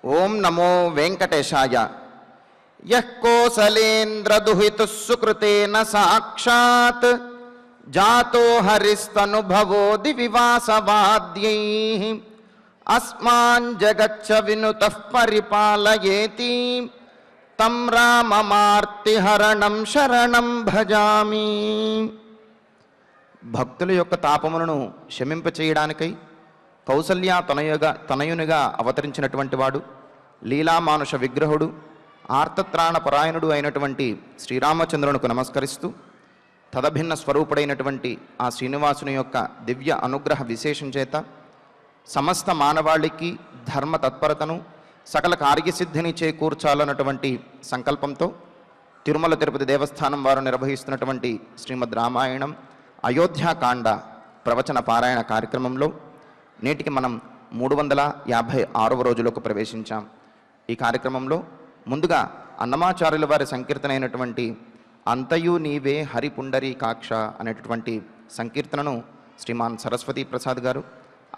ఓం నమో వెంకటేశాయ. యః కోసలేంద్రదుహితుః సుకృతేన సాక్షాత్ జాతో హరిస్తనుభవో దివివాసవాద్యైః అస్మాన్ జగచ్చ వినుతః పరిపాలయేతి తం రామమార్తిహరణం శరణం భజామి. భక్తుల యొక్క తాపములను శమింపచేయడానికై కౌసల్య తనయునిగా అవతరించినటువంటి వాడు, లీలామానుష విగ్రహుడు, ఆర్తత్రాణ పరాయణుడు అయినటువంటి శ్రీరామచంద్రునికి నమస్కరిస్తూ తదభిన్న స్వరూపుడైనటువంటి ఆ శ్రీనివాసుని యొక్క దివ్య అనుగ్రహ విశేషం చేత సమస్త మానవాళికి ధర్మ తత్పరతను సకల కార్యసిద్ధిని చేకూర్చాలన్నటువంటి సంకల్పంతో తిరుమల తిరుపతి దేవస్థానం వారు నిర్వహిస్తున్నటువంటి శ్రీమద్ రామాయణం అయోధ్యాకాండ ప్రవచన పారాయణ కార్యక్రమంలో నేటికి మనం 356వ రోజులోకి ప్రవేశించాం. ఈ కార్యక్రమంలో ముందుగా అన్నమాచార్యుల వారి సంకీర్తన అయినటువంటి అంతయు నీవే హరిపుండరీకాక్ష అనేటటువంటి సంకీర్తనను శ్రీమాన్ సరస్వతీ ప్రసాద్ గారు,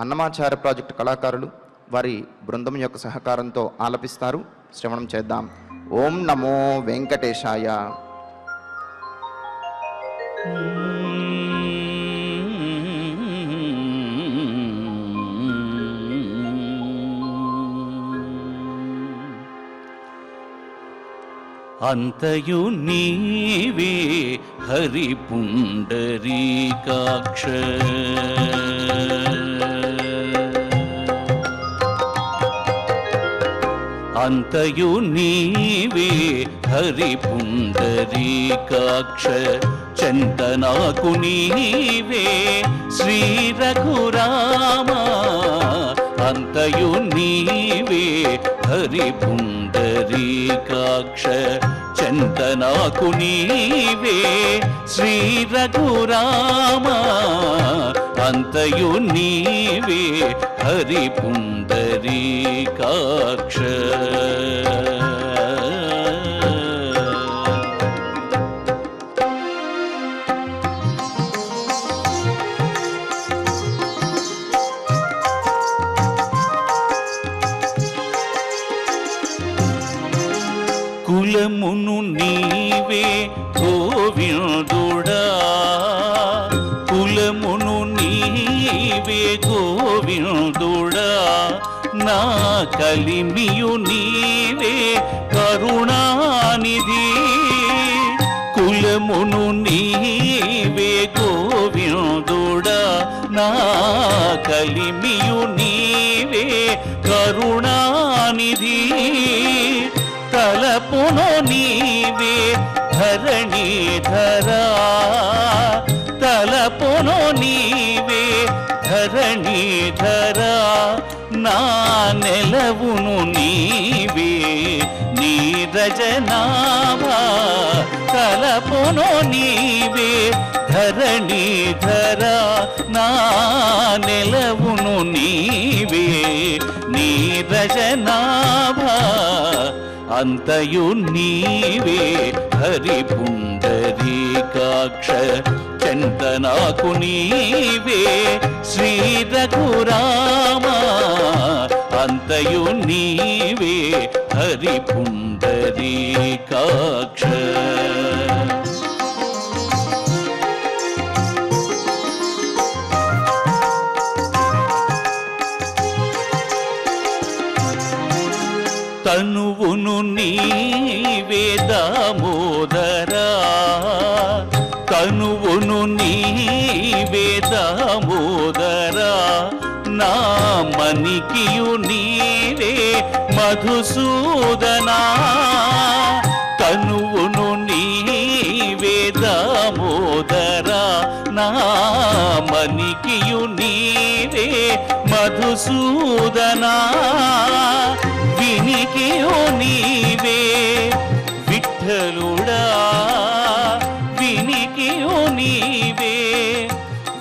అన్నమాచార్య ప్రాజెక్టు కళాకారులు వారి బృందం యొక్క సహకారంతో ఆలపిస్తారు. శ్రవణం చేద్దాం. ఓం నమో వెంకటేశాయ. అంతయు నీవే హరిపుండరీకాక్ష అంతయు నీవే హరిపుండరీకాక్ష చందనాకు నీవే శ్రీ రఘురామ అంతయు నీవే హరిపుండరీకాక్ష చందనాకు నీవే శ్రీ రఘురామ అంతయు నీవే హరిపుండరీకాక్ష కులమును నీవే గోవిందుడా కులమును నీవే గోవిందుడా నా కలిమియు నీవే కరుణానిధి కులమును నీవే గోవిందుడా నా కలిమియు నీవే కరుణానిధి తలపును నీవే ధరణీధరా తలపును నీవే ధరణీధరా నా నెలవును నీవే నీరజనాభా తలపును నీవే ధరణీధరా నా నెలవును నీవే నీరజనాభా అంతయు నీవే హరిపుండరీకాక్ష చందనాకు నీవే శ్రీ రఘురామ అంతయు నీవే హరిపుండరీకాక్ష తనువును నీవే దామోదరా తనువును నీవే దామోదరా నా మణికియు నీవే మధుసూదనా తనువును నీవే దామోదరా నా మణికియు నీవే మధుసూదనా వినికియు నీవే విఠలుడా వినికియు నీవే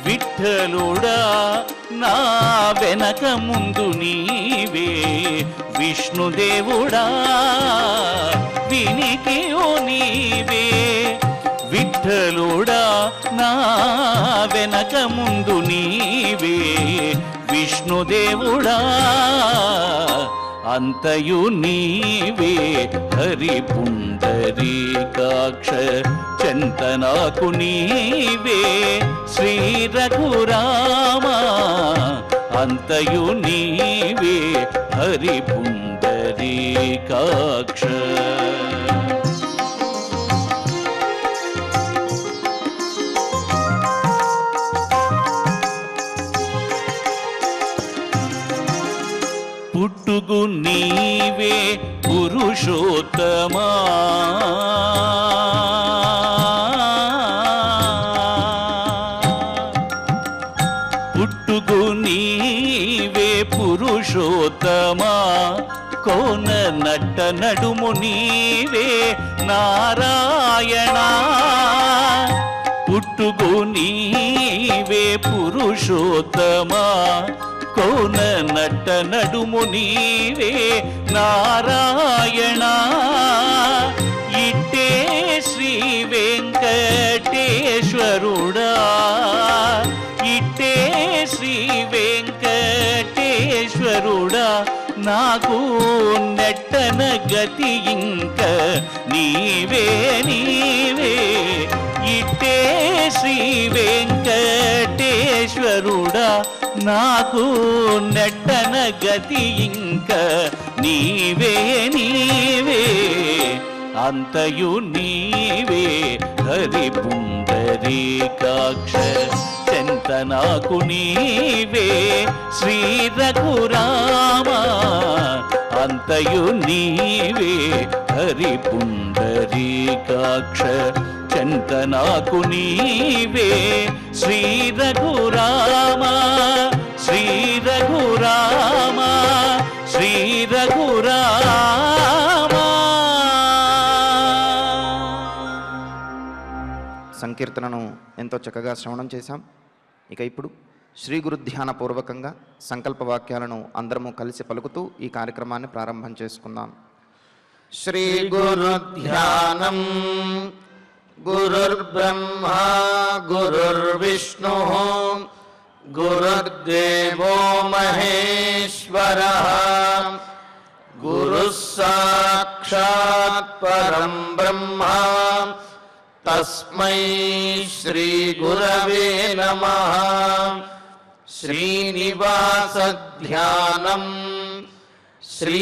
విఠలుడా నా వెనక ముందు నీవే విష్ణుదేవుడా వినికియు నీవే విఠలుడా నా వెనక ముందు నీవే విష్ణుదేవుడా అంతయు నీవే హరి పుండరీకాక్ష చెంత నాకు నీవే శ్రీ రఘురామ అంతయు నీవే హరి పుండరీకాక్ష పుట్టుగు నీవే పురుషోత్తమా పుట్టుగు నీవే పురుషోత్తమా కోన నట్ట నడుము నీవే నారాయణ పుట్టుగు నీవే పురుషోత్తమా కోన నట్ట నడుము నీవే నారాయణ ఇట్టే శ్రీ వెంకటేశ్వరుడా ఇట్టే శ్రీ వెంకటేశ్వరుడా నాకు నెట్టన గతి ఇంక నీవే నీవే ఇట్టే శ్రీ వెంకటేశ్వరుడా నాకు నెట్టన గతి ఇంక నీవే నీవే అంతయు నీవే హరి పుండరీకాక్ష చెంత నాకు నీవే శ్రీ రఘురామ అంతయు నీవే హరి పుండరీకాక్ష చెంత నాకు నీవే శ్రీ రఘురామ శ్రీ రఘురామ శ్రీ రఘురామ. సంకీర్తనను ఎంతో చక్కగా శ్రవణం చేశాం. ఇక ఇప్పుడు శ్రీ గురు ధ్యాన పూర్వకంగా సంకల్ప వాక్యాలను అందరము కలిసి పలుకుతూ ఈ కార్యక్రమాన్ని ప్రారంభం చేసుకుందాం. శ్రీ గురు ధ్యానం గురుర్బ్రహ్మా గురుర్విష్ణుః గురుర్దేవో మహేశ్వరః గురుః సాక్షాత్ పరం బ్రహ్మ తస్మై శ్రీ గురవే నమః. శ్రీనివాస ధ్యానం శ్రీ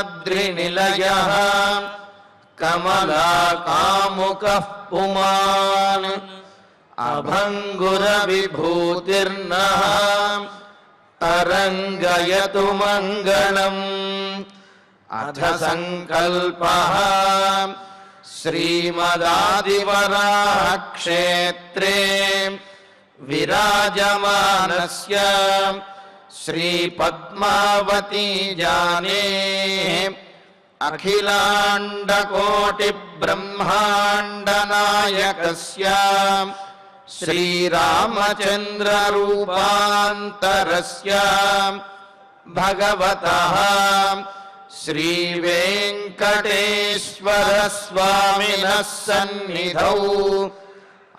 వెంకటాద్రినిలయః కమలాకాముకః పుమాన్ అభంగుర విభూతిర్నః తరంగయతు మంగళం. అథ సంకల్పః శ్రీమదాదివరాహ క్షేత్రే విరాజమానస్య శ్రీ పద్మావతీ జానేః అఖిలాండకోటి బ్రహ్మాండ నాయకస్య శ్రీరామచంద్ర రూపాంతరస్య భగవతః శ్రీ వెంకటేశ్వర స్వామినః సన్నిధౌ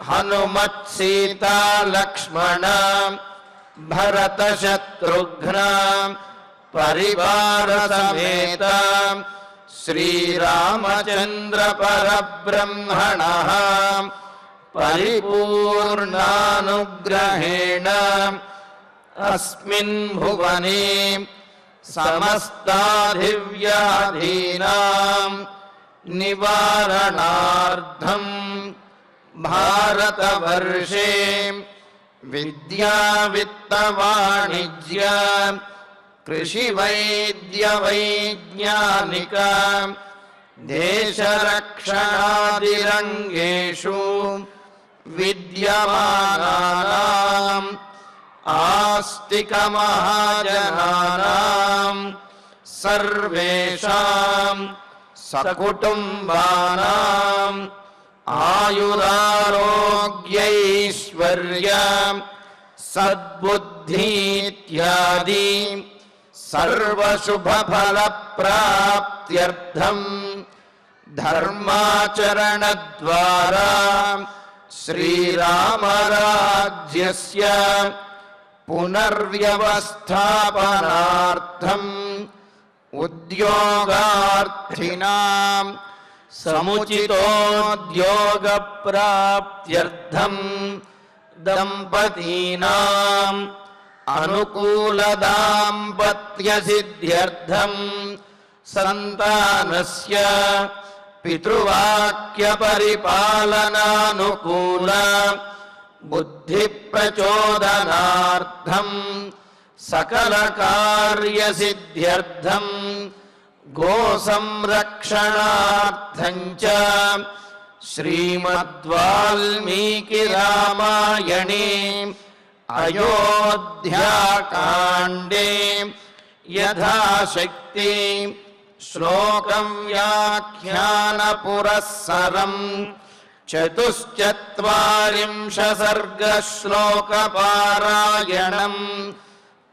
హనుమత్ సీతా లక్ష్మణ భరత శత్రుఘ్న పరివార సమేత శ్రీరామచంద్ర పరబ్రహ్మణః పరిపూర్ణానుగ్రహేణ అస్మిన్ భువనే సమస్తాధివ్యాధీనాం నివారణార్థం భారతవర్షే విద్యా విత్త వాణిజ్య కృషి వైద్య వైజ్ఞానిక దేశరక్షణాదిరంగేషు విద్యమానానాం ఆస్తిక మహాజనానాం సర్వేషాం సకుటుంబానాం ఆయురారోగ్యైశ్వర్య సద్బుద్ధీత్యాది సర్వశుభఫలప్రాప్త్యర్థం ధర్మాచరణద్వారా శ్రీరామరాజ్యస్య పునర్వ్యవస్థాపనార్థం ఉద్యోగార్థినాం సముచితోద్యోగ ప్రాప్త్యర్థం దంపతీనాం అనుకూల దాంపత్య సిద్ధ్యర్థం సంతానస్య పితృవాక్య పరిపాలనానుకూల బుద్ధి ప్రచోదనార్థం సకల కార్య సిద్ధ్యర్థం గో సంరక్షణార్థం చ శ్రీమద్వాల్మీకి రామాయణే అయోధ్యాకాండే యథాశక్తి శ్లోకం వ్యాఖ్యాన పురస్సరం 44 సర్గ శ్లోక పారాయణం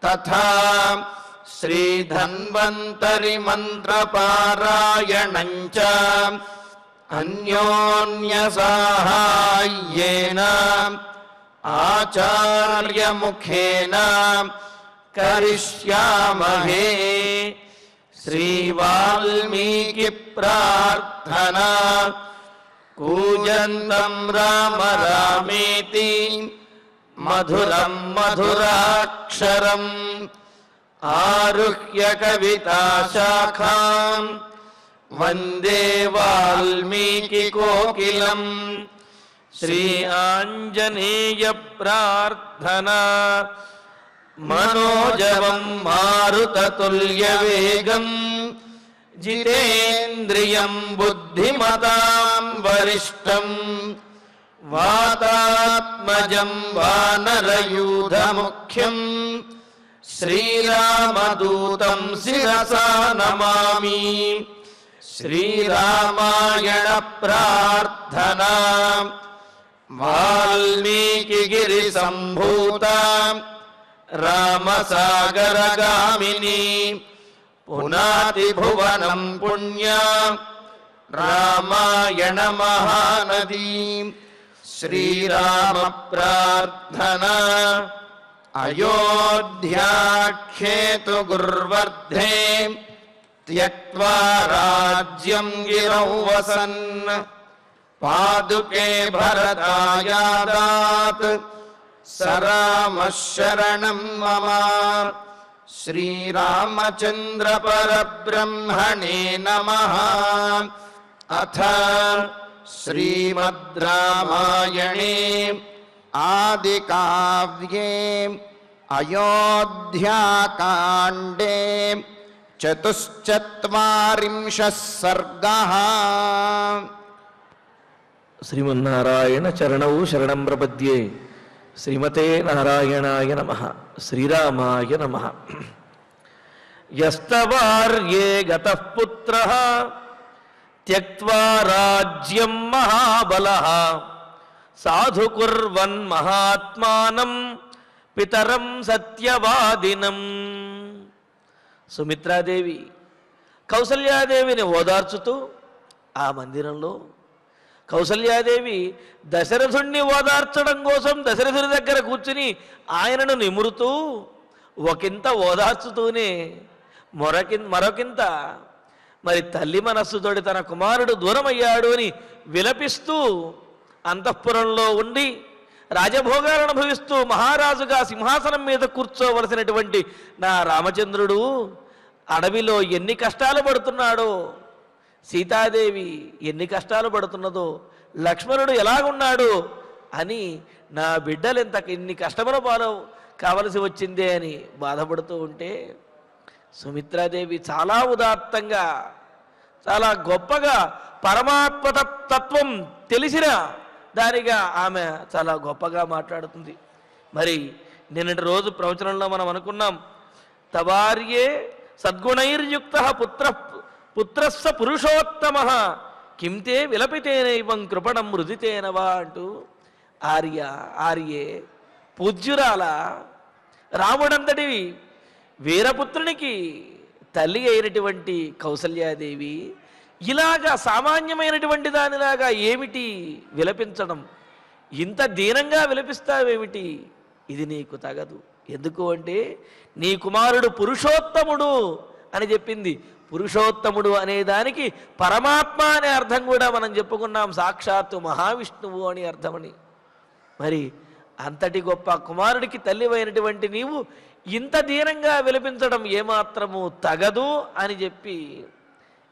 తథా శ్రీధన్వంతరి మంత్ర పారాయణం చ అన్యోన్య సాహాయ్యేన ఆచార్య ముఖేన కరిష్యామహే. శ్రీ వాల్మీకి ప్రార్థనా కూజంతం రామ రామేతి మధురం మధురాక్షరం ఆరుహ్య కవితా శాఖాం వందే వాల్మీకి కోకిలం. శ్రీ ఆంజనేయ ప్రార్థనా మనోజవం మారుతతుల్యవేగం జితేంద్రియం బుద్ధిమతాం వరిష్టం వాతాత్మజం వానరయూధముఖ్యం శ్రీరామదూతం శిరసా నమామి. శ్రీరామాయణ ప్రార్థనా వాల్మీకి గిరి సంభూత రామసాగరగామిని పునాతి భువనం పుణ్య రామాయణ మహానదీ. శ్రీరామ ప్రార్థనా అయోధ్యాఖ్యేతు గుర్వర్ధే త్యక్త్వా రాజ్యం గిరౌ వసన్ పాదుకే భరతాయాదాత్ సరామః శరణం మమ. శ్రీరామచంద్ర పరబ్రహ్మణే నమః. అథ శ్రీమద్ రామాయణే ఆదికావ్యే అయోధ్యాకాండే 44 సర్గః. శ్రీమన్నారాయణ చరణౌ శరణం ప్రపద్యే. శ్రీమతే నారాయణాయ నమః. శ్రీరామాయ నమః. యస్తవార్యే గతః పుత్రః త్యక్త్వా రాజ్యం మహాబలః సాధు కుర్వన్ మహాత్మానం పితరం సత్యవాదినం. సుమిత్రాదేవి కౌసల్యాదేవిని ఓదార్చుతూ ఆ మందిరంలో కౌసల్యాదేవి దశరథుణ్ణి ఓదార్చడం కోసం దశరథుడి దగ్గర కూర్చుని ఆయనను నిమురుతూ ఒకంత ఓదార్చుతూనే మరొకింత మరి తల్లి మనస్సుతోటి తన కుమారుడు దూరమయ్యాడు అని విలపిస్తూ అంతఃపురంలో ఉండి రాజభోగాలను అనుభవిస్తూ మహారాజుగా సింహాసనం మీద కూర్చోవలసినటువంటి నా రామచంద్రుడు అడవిలో ఎన్ని కష్టాలు పడుతున్నాడో, సీతాదేవి ఎన్ని కష్టాలు పడుతున్నదో, లక్ష్మణుడు ఎలాగున్నాడు అని నా బిడ్డలు ఇన్ని కష్టముల పాలు కావలసి వచ్చిందే అని బాధపడుతూ ఉంటే సుమిత్రాదేవి చాలా ఉదాత్తంగా చాలా గొప్పగా పరమాత్మ తత్వం తెలిసిన దానిగా ఆమె చాలా గొప్పగా మాట్లాడుతుంది. మరి నిన్నటి రోజు ప్రవచనంలో మనం అనుకున్నాం, తవార్యే సద్గుణైర్యుక్త పుత్రస్స పురుషోత్తమ కింతే విలపితేనైవం కృపణం మృదితేనవా అంటూ ఆర్యే పూజ్యురాల రాముడంతటి వీరపుత్రునికి తల్లి అయినటువంటి కౌసల్యాదేవి ఇలాగా సామాన్యమైనటువంటి దానిలాగా ఏమిటి విలపించడం, ఇంత దీనంగా విలపిస్తావేమిటి, ఇది నీకు తగదు ఎందుకు అంటే నీ కుమారుడు పురుషోత్తముడు అని చెప్పింది. పురుషోత్తముడు అనే దానికి పరమాత్మ అనే అర్థం కూడా మనం చెప్పుకున్నాం, సాక్షాత్తు మహావిష్ణువు అని అర్థమని. మరి అంతటి గొప్ప కుమారుడికి తల్లివైనటువంటి నీవు ఇంత దీనంగా విలపించడం ఏమాత్రము తగదు అని చెప్పి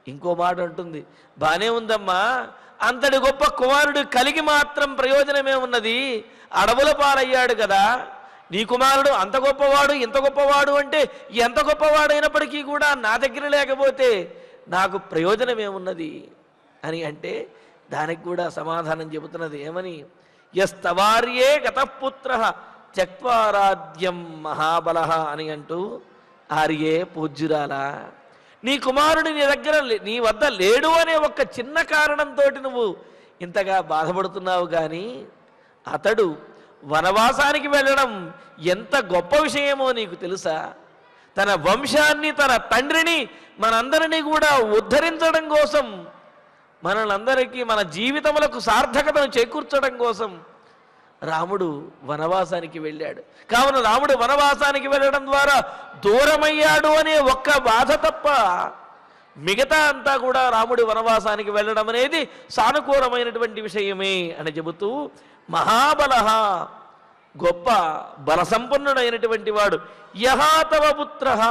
ఇంకో మాట ఉంటుంది. బానే ఉందమ్మా, అంతటి గొప్ప కుమారుడు కలిగి మాత్రం ప్రయోజనమే ఉన్నది, అడవుల పాలయ్యాడు కదా. నీ కుమారుడు అంత గొప్పవాడు ఇంత గొప్పవాడు అంటే ఎంత గొప్పవాడైనప్పటికీ కూడా నా దగ్గర లేకపోతే నాకు ప్రయోజనమేమున్నది అని అంటే దానికి కూడా సమాధానం చెబుతున్నది. ఏమని? యస్తవార్యే గతపుత్ర త్యక్వారాధ్యం మహాబలః అని అంటూ, ఆర్యే పూజ్యురాలా, నీ కుమారుడు నీ దగ్గర నీ వద్ద లేడు అనే ఒక్క చిన్న కారణంతో నువ్వు ఇంతగా బాధపడుతున్నావు. కానీ అతడు వనవాసానికి వెళ్ళడం ఎంత గొప్ప విషయమో నీకు తెలుసా? తన వంశాన్ని, తన తండ్రిని, మనందరినీ కూడా ఉద్ధరించడం కోసం, మనందరికీ మన జీవితములకు సార్థకతను చేకూర్చడం కోసం రాముడు వనవాసానికి వెళ్ళాడు. కావున రాముడు వనవాసానికి వెళ్ళడం ద్వారా దూరమయ్యాడు అనే ఒక్క బాధ తప్ప మిగతా అంతా కూడా రాముడు వనవాసానికి వెళ్ళడం అనేది సానుకూలమైనటువంటి విషయమే అని చెబుతూ, మహాబలః, గొప్ప బలసంపన్నుడైనటువంటి వాడు, యహాతవ పుత్రః,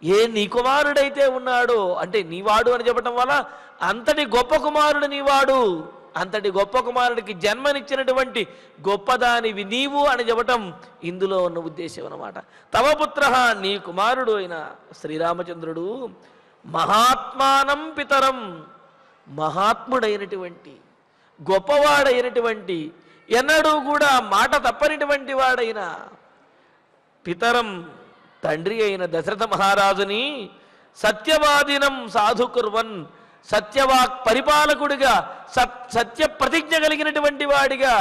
ఏ నీ కుమారుడైతే ఉన్నాడో, అంటే నీవాడు అని చెప్పటం వల్ల అంతటి గొప్ప కుమారుడు నీవాడు, అంతటి గొప్ప కుమారుడికి జన్మనిచ్చినటువంటి గొప్పదానివి నీవు అని చెప్పటం ఇందులో ఉన్న ఉద్దేశం అన్నమాట. తవ పుత్రః, నీ కుమారుడు అయిన శ్రీరామచంద్రుడు, మహాత్మానం పితరం, మహాత్ముడైనటువంటి గొప్పవాడైనటువంటి ఎన్నడూ కూడా మాట తప్పనిటువంటి వాడైన పితరం, తండ్రి అయిన దశరథ మహారాజుని సత్యవాదినం సాధుకుర్వన్, సత్యవాక్ పరిపాలకుడిగా, సత్య ప్రతిజ్ఞ కలిగినటువంటి వాడిగా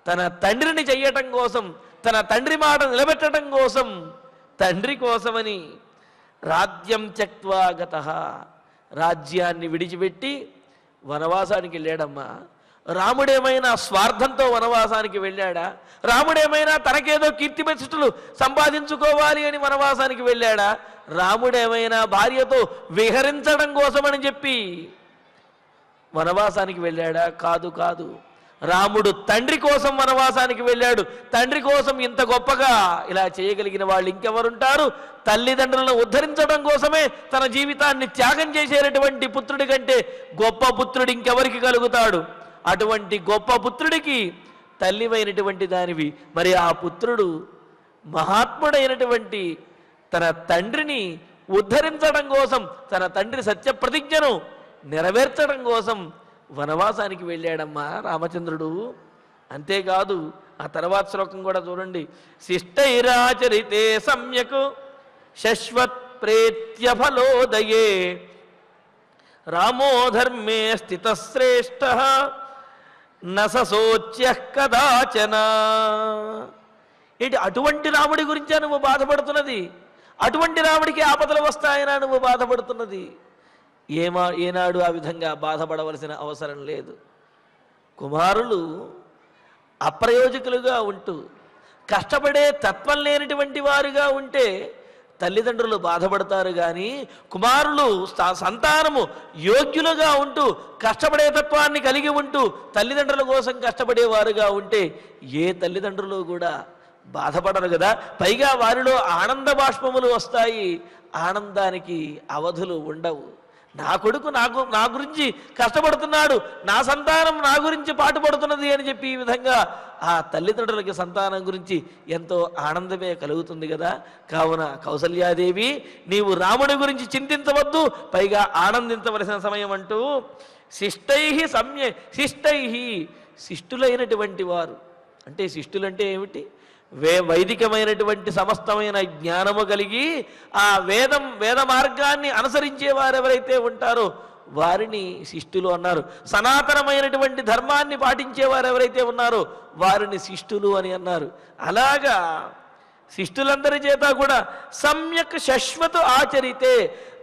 తన తండ్రిని చెయ్యటం కోసం, తన తండ్రి మాట నిలబెట్టడం కోసం, తండ్రి కోసమని రాజ్యం త్యక్త్వా గతః, రాజ్యాన్ని విడిచిపెట్టి వనవాసానికి వెళ్ళాడమ్మా. రాముడేమైనా స్వార్థంతో వనవాసానికి వెళ్ళాడా? రాముడేమైనా తనకేదో కీర్తి ప్రతిష్టలు సంపాదించుకోవాలి అని వనవాసానికి వెళ్ళాడా? రాముడేమైనా భార్యతో విహరించడం కోసమని చెప్పి వనవాసానికి వెళ్ళాడా? కాదు కాదు. రాముడు తండ్రి కోసం వనవాసానికి వెళ్ళాడు. తండ్రి కోసం ఇంత గొప్పగా ఇలా చేయగలిగిన వాళ్ళు ఇంకెవరుంటారు? తల్లిదండ్రులను ఉద్ధరించడం కోసమే తన జీవితాన్ని త్యాగం చేసేటటువంటి పుత్రుడి కంటే గొప్ప పుత్రుడు ఇంకెవరికి కలుగుతాడు? అటువంటి గొప్ప పుత్రుడికి తల్లివైనటువంటి దానివి. మరి ఆ పుత్రుడు మహాత్ముడైనటువంటి తన తండ్రిని ఉద్ధరించడం కోసం, తన తండ్రి సత్యప్రతిజ్ఞను నెరవేర్చడం కోసం వనవాసానికి వెళ్ళాడమ్మా రామచంద్రుడు. అంతేకాదు, ఆ తర్వాత శ్లోకం కూడా చూడండి. శిష్టైరాచరితే సమ్యక్ శశ్వత్ ప్రేత్య ఫలోదయే రామో ధర్మే స్థితశ్రేష్ఠః నసోచ్య కదాచన. ఏంటి, అటువంటి రాముడి గురించా నువ్వు బాధపడుతున్నది? అటువంటి రాముడికి ఆపదలు వస్తాయనా నువ్వు బాధపడుతున్నది? ఏనాడు ఆ విధంగా బాధపడవలసిన అవసరం లేదు. కుమారులు అప్రయోజకులుగా ఉంటూ కష్టపడే తత్వం లేనటువంటి వారుగా ఉంటే తల్లిదండ్రులు బాధపడతారు. కానీ కుమారులు సంతానము యోగ్యులుగా ఉంటూ కష్టపడే తత్వాన్ని కలిగి ఉంటూ తల్లిదండ్రుల కోసం కష్టపడేవారుగా ఉంటే ఏ తల్లిదండ్రులు కూడా బాధపడరు కదా. పైగా వారిలో ఆనంద బాష్పములు వస్తాయి, ఆనందానికి అవధులు ఉండవు. నా కొడుకు నా గురించి కష్టపడుతున్నాడు, నా సంతానం నా గురించి పాటుపడుతున్నది అని చెప్పి ఈ విధంగా ఆ తల్లిదండ్రులకి సంతానం గురించి ఎంతో ఆనందమే కలుగుతుంది కదా. కావున కౌసల్యాదేవి, నీవు రాముడి గురించి చింతించవద్దు, పైగా ఆనందించవలసిన సమయం అంటూ శిష్టులైనటువంటి వారు. అంటే శిష్టులంటే ఏమిటి? వైదికమైనటువంటి సమస్తమైన జ్ఞానము కలిగి ఆ వేద మార్గాన్ని అనుసరించే వారు ఎవరైతే ఉంటారో వారిని శిష్టులు అన్నారు. సనాతనమైనటువంటి ధర్మాన్ని పాటించేవారు ఎవరైతే ఉన్నారో వారిని శిష్టులు అని అన్నారు. అలాగా శిష్టులందరి చేత కూడా సమ్యక్ శశ్వత్ ఆచరితే,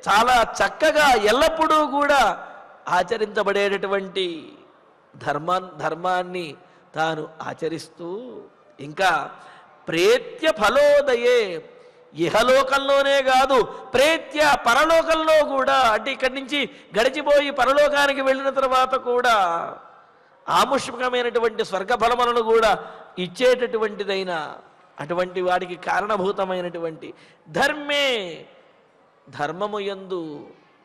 చాలా చక్కగా ఎల్లప్పుడూ కూడా ఆచరించబడేటటువంటి ధర్మాన్ని తాను ఆచరిస్తూ ఇంకా ప్రేత్య ఫలోదయే, ఇహలోకంలోనే కాదు ప్రేత్య పరలోకంలో కూడా, అంటే ఇక్కడి నుంచి గడిచిపోయి పరలోకానికి వెళ్ళిన తర్వాత కూడా ఆముష్మికమైనటువంటి స్వర్గఫలములను కూడా ఇచ్చేటటువంటిదైన అటువంటి వాడికి కారణభూతమైనటువంటి ధర్మే, ధర్మము యందు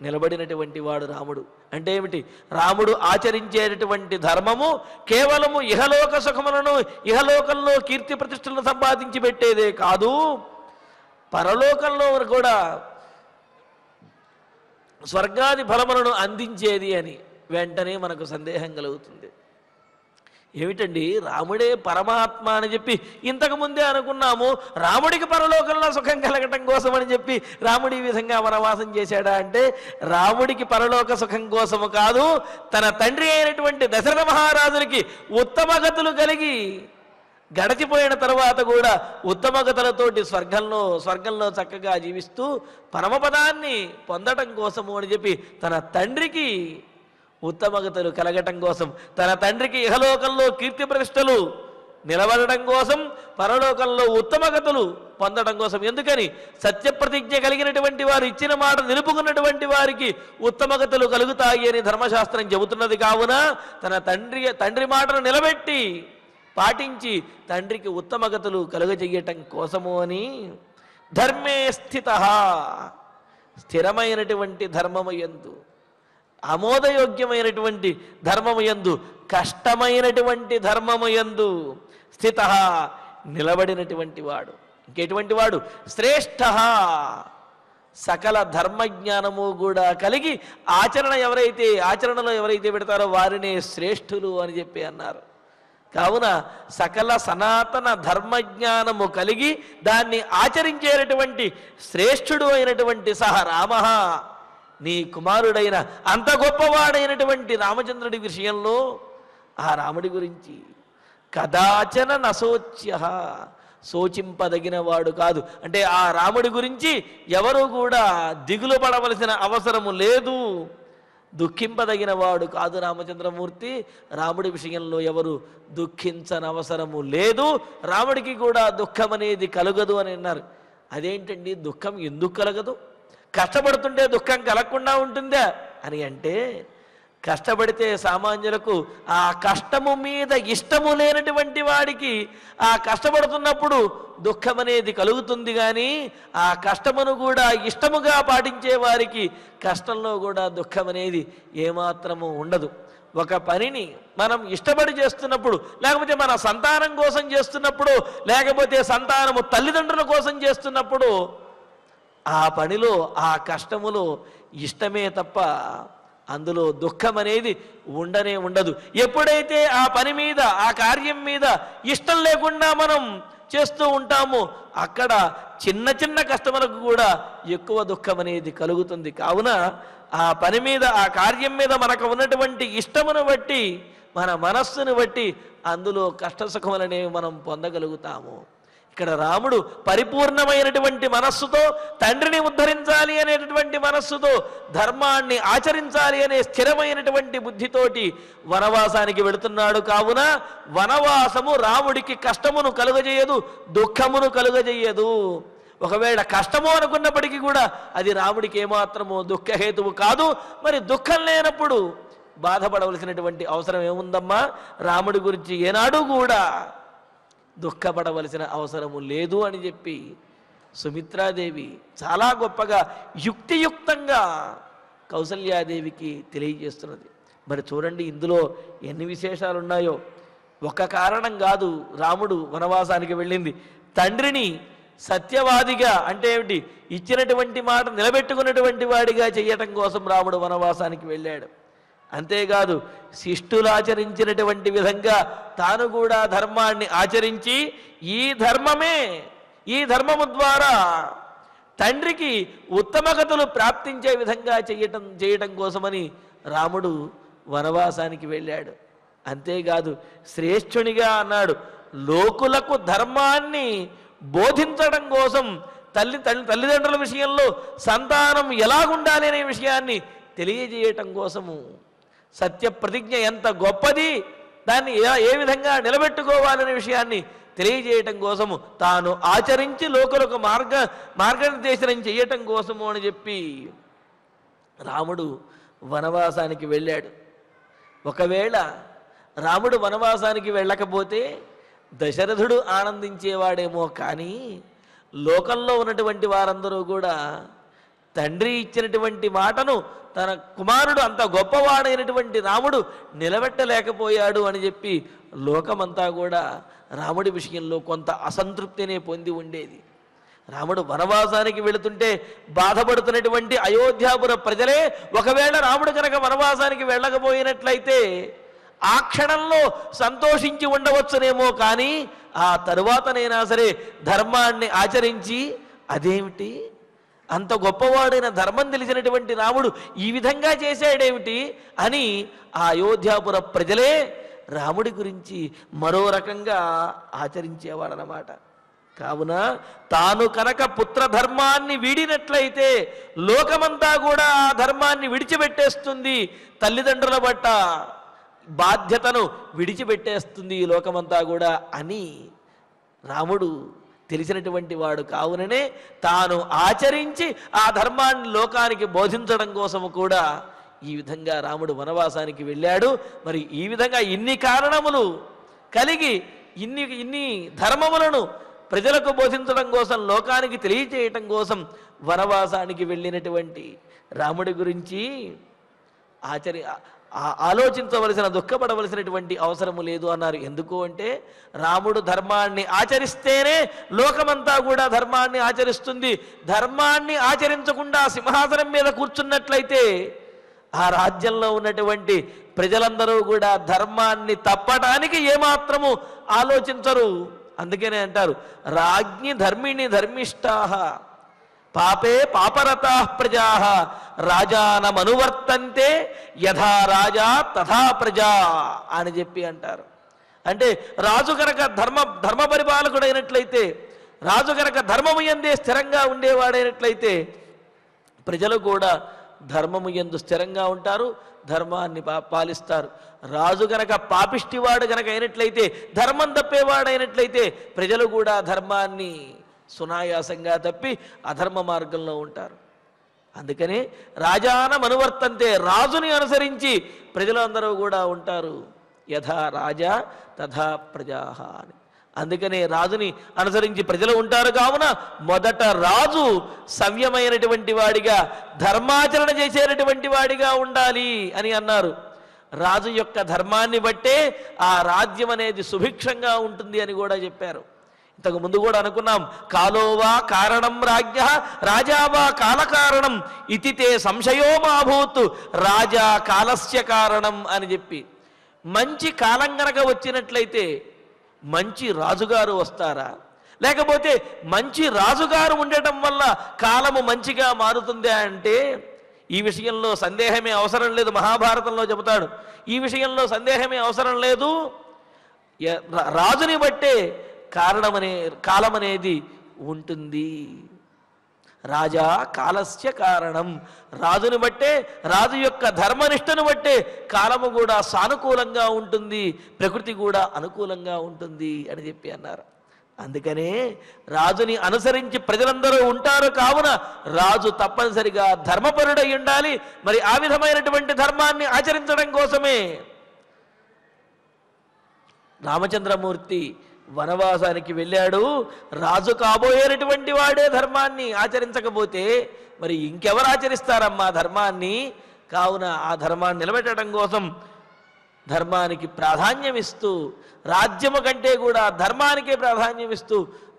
నిలబడినటువంటి వాడు రాముడు. అంటే ఏమిటి? రాముడు ఆచరించేటటువంటి ధర్మము కేవలము ఇహలోక సుఖములను, ఇహలోకంలో కీర్తి ప్రతిష్టలను సంపాదించి పెట్టేదే కాదు, పరలోకంలో కూడా స్వర్గాది ఫలములను అందించేది అని వెంటనే మనకు సందేహం కలుగుతుంది. ఏమిటండి, రాముడే పరమాత్మ అని చెప్పి ఇంతకుముందే అనుకున్నాము. రాముడికి పరలోకంలో సుఖం కలగటం కోసం అని చెప్పి రాముడు ఈ విధంగా వనవాసం చేశాడా అంటే, రాముడికి పరలోక సుఖం కోసము కాదు, తన తండ్రి అయినటువంటి దశరథ మహారాజునికి ఉత్తమగతులు కలిగి గడచిపోయిన తర్వాత కూడా ఉత్తమగతులతోటి స్వర్గంలో చక్కగా జీవిస్తూ పరమపదాన్ని పొందటం కోసము అని చెప్పి తన తండ్రికి ఉత్తమగతులు కలగటం కోసం, తన తండ్రికి ఇహలోకంలో కీర్తి ప్రతిష్టలు నిలబడటం కోసం, పరలోకంలో ఉత్తమగతులు పొందడం కోసం. ఎందుకని? సత్యప్రతిజ్ఞ కలిగినటువంటి వారు, ఇచ్చిన మాట నిలుపుకున్నటువంటి వారికి ఉత్తమగతులు కలుగుతాయి అని ధర్మశాస్త్రం చెబుతున్నది. కావున తన తండ్రి మాటను నిలబెట్టి పాటించి తండ్రికి ఉత్తమగతులు కలుగజేయటం కోసము అని ధర్మే స్థిత, స్థిరమైనటువంటి ధర్మము యందు, ఆమోదయోగ్యమైనటువంటి ధర్మము యందు, కష్టమైనటువంటి ధర్మము యందు స్థిత, నిలబడినటువంటి వాడు. ఇంకెటువంటి వాడు? శ్రేష్ఠ, సకల ధర్మజ్ఞానము కూడా కలిగి ఆచరణలో ఎవరైతే పెడతారో వారినే శ్రేష్ఠులు అని చెప్పి అన్నారు. కావున సకల సనాతన ధర్మజ్ఞానము కలిగి దాన్ని ఆచరించేటటువంటి శ్రేష్ఠుడు అయినటువంటి రామ, నీ కుమారుడైన అంత గొప్పవాడైనటువంటి రామచంద్రుడి విషయంలో ఆ రాముడి గురించి కదాచన నశోచ్య, శోచింపదగిన వాడు కాదు. అంటే ఆ రాముడి గురించి ఎవరు కూడా దిగులు పడవలసిన అవసరము లేదు, దుఃఖింపదగిన వాడు కాదు రామచంద్రమూర్తి. రాముడి విషయంలో ఎవరు దుఃఖించనవసరము లేదు, రాముడికి కూడా దుఃఖం అనేది కలగదు అని అన్నారు. అదేంటండి, దుఃఖం ఎందుకు కలగదు? కష్టపడుతుంటే దుఃఖం కలగకుండా ఉంటుందా అని అంటే, కష్టపడితే సామాన్యులకు ఆ కష్టము మీద ఇష్టము లేనటువంటి వాడికి ఆ కష్టపడుతున్నప్పుడు దుఃఖం అనేది కలుగుతుంది. కానీ ఆ కష్టమును కూడా ఇష్టముగా పాటించే వారికి కష్టంలో కూడా దుఃఖం అనేది ఏమాత్రము ఉండదు. ఒక పనిని మనం ఇష్టపడి చేస్తున్నప్పుడు, లేకపోతే మన సంతానం కోసం చేస్తున్నప్పుడు, లేకపోతే సంతానము తల్లిదండ్రుల కోసం చేస్తున్నప్పుడు ఆ పనిలో ఆ కష్టములో ఇష్టమే తప్ప అందులో దుఃఖం అనేది ఉండనే ఉండదు. ఎప్పుడైతే ఆ పని మీద, ఆ కార్యం మీద ఇష్టం లేకుండా మనం చేస్తూ ఉంటామో అక్కడ చిన్న చిన్న కష్టములకు కూడా ఎక్కువ దుఃఖం అనేది కలుగుతుంది. కావున ఆ పని మీద, ఆ కార్యం మీద మనకు ఉన్నటువంటి ఇష్టమును బట్టి, మన మనస్సును బట్టి అందులో కష్టసుఖములనేవి మనం పొందగలుగుతాము. ఇక్కడ రాముడు పరిపూర్ణమైనటువంటి మనస్సుతో, తండ్రిని ఉద్ధరించాలి అనేటటువంటి మనస్సుతో, ధర్మాన్ని ఆచరించాలి అనే స్థిరమైనటువంటి బుద్ధితోటి వనవాసానికి వెళుతున్నాడు. కావున వనవాసము రాముడికి కష్టమును కలుగజేయదు, దుఃఖమును కలుగజేయదు. ఒకవేళ కష్టము అనుకున్నప్పటికీ కూడా అది రాముడికి ఏమాత్రము దుఃఖహేతువు కాదు. మరి దుఃఖం లేనప్పుడు బాధపడవలసినటువంటి అవసరం ఏముందమ్మా? రాముడి గురించి ఏనాడు కూడా దుఃఖపడవలసిన అవసరము లేదు అని చెప్పి సుమిత్రాదేవి చాలా గొప్పగా యుక్తియుక్తంగా కౌసల్యాదేవికి తెలియజేస్తున్నది. మరి చూడండి ఇందులో ఎన్ని విశేషాలు ఉన్నాయో. ఒక కారణం కాదు రాముడు వనవాసానికి వెళ్ళింది. తండ్రిని సత్యవాదిగా, అంటే ఏమిటి, ఇచ్చినటువంటి మాట నిలబెట్టుకున్నటువంటి వాడిగా చేయటం కోసం రాముడు వనవాసానికి వెళ్ళాడు. అంతేకాదు శిష్టులు ఆచరించినటువంటి విధంగా తాను కూడా ధర్మాన్ని ఆచరించి ఈ ధర్మము ద్వారా తండ్రికి ఉత్తమగతులు ప్రాప్తించే విధంగా చేయటం కోసమని రాముడు వనవాసానికి వెళ్ళాడు. అంతేకాదు శ్రేష్ఠునిగా అన్నాడు. లోకులకు ధర్మాన్ని బోధించడం కోసం, తల్లిదండ్రుల విషయంలో సంతానం ఎలాగుండాలి అనే విషయాన్ని తెలియజేయటం కోసము, సత్య ప్రతిజ్ఞ ఎంత గొప్పది, దాన్ని ఏ విధంగా నిలబెట్టుకోవాలనే విషయాన్ని తెలియజేయటం కోసము, తాను ఆచరించి లోకులకు మార్గనిర్దేశనం చేయటం కోసము అని చెప్పి రాముడు వనవాసానికి వెళ్ళాడు. ఒకవేళ రాముడు వనవాసానికి వెళ్ళకపోతే దశరథుడు ఆనందించేవాడేమో, కానీ లోకంలో ఉన్నటువంటి వారందరూ కూడా తండ్రి ఇచ్చినటువంటి మాటను తన కుమారుడు అంత గొప్పవాడైనటువంటి రాముడు నిలబెట్టలేకపోయాడు అని చెప్పి లోకమంతా కూడా రాముడి విషయంలో కొంత అసంతృప్తినే పొంది ఉండేది. రాముడు వనవాసానికి వెళుతుంటే బాధపడుతున్నటువంటి అయోధ్యాపుర ప్రజలే ఒకవేళ రాముడు కనుక వనవాసానికి వెళ్ళకపోయినట్లయితే ఆ క్షణంలో సంతోషించి ఉండవచ్చునేమో, కానీ ఆ తరువాతనైనా సరే ధర్మాన్ని ఆచరించి, అదేమిటి అంత గొప్పవాడైన ధర్మం తెలిసినటువంటి రాముడు ఈ విధంగా చేశాడేమిటి అని ఆ అయోధ్యాపుర ప్రజలే రాముడి గురించి మరో రకంగా ఆచరించేవాడనమాట. కావున తాను కనుక పుత్రధర్మాన్ని వీడినట్లయితే లోకమంతా కూడా ఆ ధర్మాన్ని విడిచిపెట్టేస్తుంది, తల్లిదండ్రుల బట్ట బాధ్యతను విడిచిపెట్టేస్తుంది ఈ లోకమంతా కూడా అని రాముడు తెలిసినటువంటి వాడు. కావుననే తాను ఆచరించి ఆ ధర్మాన్ని లోకానికి బోధించడం కోసము కూడా ఈ విధంగా రాముడు వనవాసానికి వెళ్ళాడు. మరి ఈ విధంగా ఇన్ని కారణములు కలిగి ఇన్ని ధర్మములను ప్రజలకు బోధించడం కోసం, లోకానికి తెలియచేయటం కోసం వనవాసానికి వెళ్ళినటువంటి రాముడి గురించి ఆలోచించవలసిన, దుఃఖపడవలసినటువంటి అవసరము లేదు అన్నారు. ఎందుకు అంటే రాముడు ధర్మాన్ని ఆచరిస్తేనే లోకమంతా కూడా ధర్మాన్ని ఆచరిస్తుంది. ధర్మాన్ని ఆచరించకుండా సింహాసనం మీద కూర్చున్నట్లయితే ఆ రాజ్యంలో ఉన్నటువంటి ప్రజలందరూ కూడా ధర్మాన్ని తప్పడానికి ఏమాత్రము ఆలోచించరు. అందుకనే అంటారు, రాజ్ఞి ధర్మిణి ధర్మిష్ఠాః పాపే పాపరతాః ప్రజాః రాజానమనువర్తంతే యథా రాజా తథా ప్రజా అని చెప్పి అంటారు. అంటే రాజు కనుక ధర్మ పరిపాలకుడైనట్లయితే, రాజు కనుక ధర్మము యందే స్థిరంగా ఉండేవాడైనట్లయితే ప్రజలు కూడా ధర్మము యందు స్థిరంగా ఉంటారు, ధర్మాన్ని పాలిస్తారు. రాజు గనక పాపిష్టివాడు గనక అయినట్లయితే, ధర్మం తప్పేవాడైనట్లయితే ప్రజలు కూడా ధర్మాన్ని సునాయాసంగా తప్పి అధర్మ మార్గంలో ఉంటారు. అందుకనే రాజానం అనువర్తంతే, రాజుని అనుసరించి ప్రజలందరూ కూడా ఉంటారు. యథా రాజా తథా ప్రజాః అని. అందుకనే రాజుని అనుసరించి ప్రజలు ఉంటారు. కావున మొదట రాజు సవ్యమైనటువంటి వాడిగా, ధర్మాచరణ చేసేటటువంటి వాడిగా ఉండాలి అని అన్నారు. రాజు యొక్క ధర్మాన్ని బట్టే ఆ రాజ్యం అనేది సుభిక్షంగా ఉంటుంది అని కూడా చెప్పారు. ఇంతకు ముందు కూడా అనుకున్నాం, కాలోవా కారణం రాజ్ఞ రాజావా కాలకారణం ఇతి తే సంశయో మాభూత్ రాజా కాలస్య కారణం అని చెప్పి. మంచి కాలం గనక వచ్చినట్లయితే మంచి రాజుగారు వస్తారా, లేకపోతే మంచి రాజుగారు ఉండటం వల్ల కాలము మంచిగా మారుతుందా అంటే ఈ విషయంలో సందేహమే అవసరం లేదు. మహాభారతంలో చెబుతాడు, ఈ విషయంలో సందేహమే అవసరం లేదు. రాజుని బట్టే కాలం అనేది ఉంటుంది. రాజా కాలస్య కారణం, రాజుని బట్టే, రాజు యొక్క ధర్మనిష్టను బట్టే కాలము కూడా సానుకూలంగా ఉంటుంది, ప్రకృతి కూడా అనుకూలంగా ఉంటుంది అని చెప్పి అన్నారు. అందుకనే రాజుని అనుసరించి ప్రజలందరూ ఉంటారు. కావున రాజు తప్పనిసరిగా ధర్మపరుడై ఉండాలి. మరి ఆ విధమైనటువంటి ధర్మాన్ని ఆచరించడం కోసమే రామచంద్రమూర్తి వనవాసానికి వెళ్ళాడు. రాజు కాబోయేటటువంటి వాడే ధర్మాన్ని ఆచరించకపోతే మరి ఇంకెవరు ఆచరిస్తారమ్మా ధర్మాన్ని? కావున ఆ ధర్మాన్ని నిలబెట్టడం కోసం ధర్మానికి ప్రాధాన్యం ఇస్తూ, రాజ్యము కంటే కూడా ధర్మానికే ప్రాధాన్యం ఇస్తూ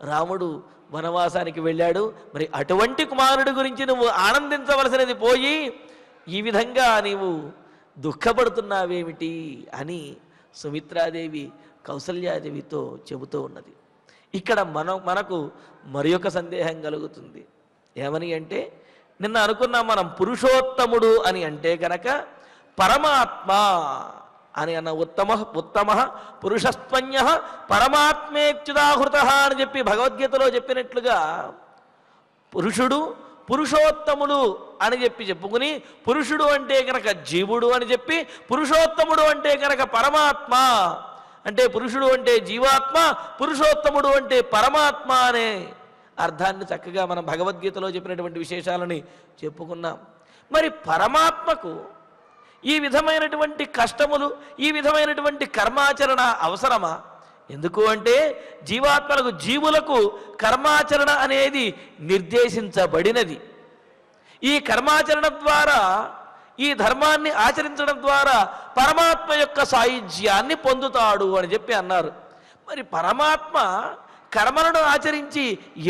రాముడు వనవాసానికి వెళ్ళాడు. మరి అటువంటి కుమారుడి గురించి నువ్వు ఆనందించవలసినది పోయి ఈ విధంగా నీవు దుఃఖపడుతున్నావేమిటి అని సుమిత్రాదేవి కౌసల్యాదేవితో చెబుతూ ఉన్నది. ఇక్కడ మనకు మరి ఒక సందేహం కలుగుతుంది. ఏమని అంటే, నిన్న అనుకున్నాం మనం పురుషోత్తముడు అని అంటే కనుక పరమాత్మ అని అన్న ఉత్తమ పురుషస్త్వన్య పరమాత్మేత్యుదాహృత అని చెప్పి భగవద్గీతలో చెప్పినట్లుగా పురుషుడు పురుషోత్తముడు అని చెప్పి చెప్పుకుని, పురుషుడు అంటే కనుక జీవుడు అని చెప్పి, పురుషోత్తముడు అంటే కనుక పరమాత్మ అంటే పురుషుడు అంటే జీవాత్మ, పురుషోత్తముడు అంటే పరమాత్మ అనే అర్థాన్ని చక్కగా మనం భగవద్గీతలో చెప్పినటువంటి విశేషాలని చెప్పుకున్నాం. మరి పరమాత్మకు ఈ విధమైనటువంటి కష్టములు, ఈ విధమైనటువంటి కర్మాచరణ అవసరమా? ఎందుకు అంటే జీవాత్మలకు, జీవులకు కర్మాచరణ అనేది నిర్దేశించబడినది. ఈ కర్మాచరణ ద్వారా, ఈ ధర్మాన్ని ఆచరించడం ద్వారా పరమాత్మ యొక్క సాయుధ్యాన్ని పొందుతాడు అని చెప్పి అన్నారు. మరి పరమాత్మ కర్మలను ఆచరించి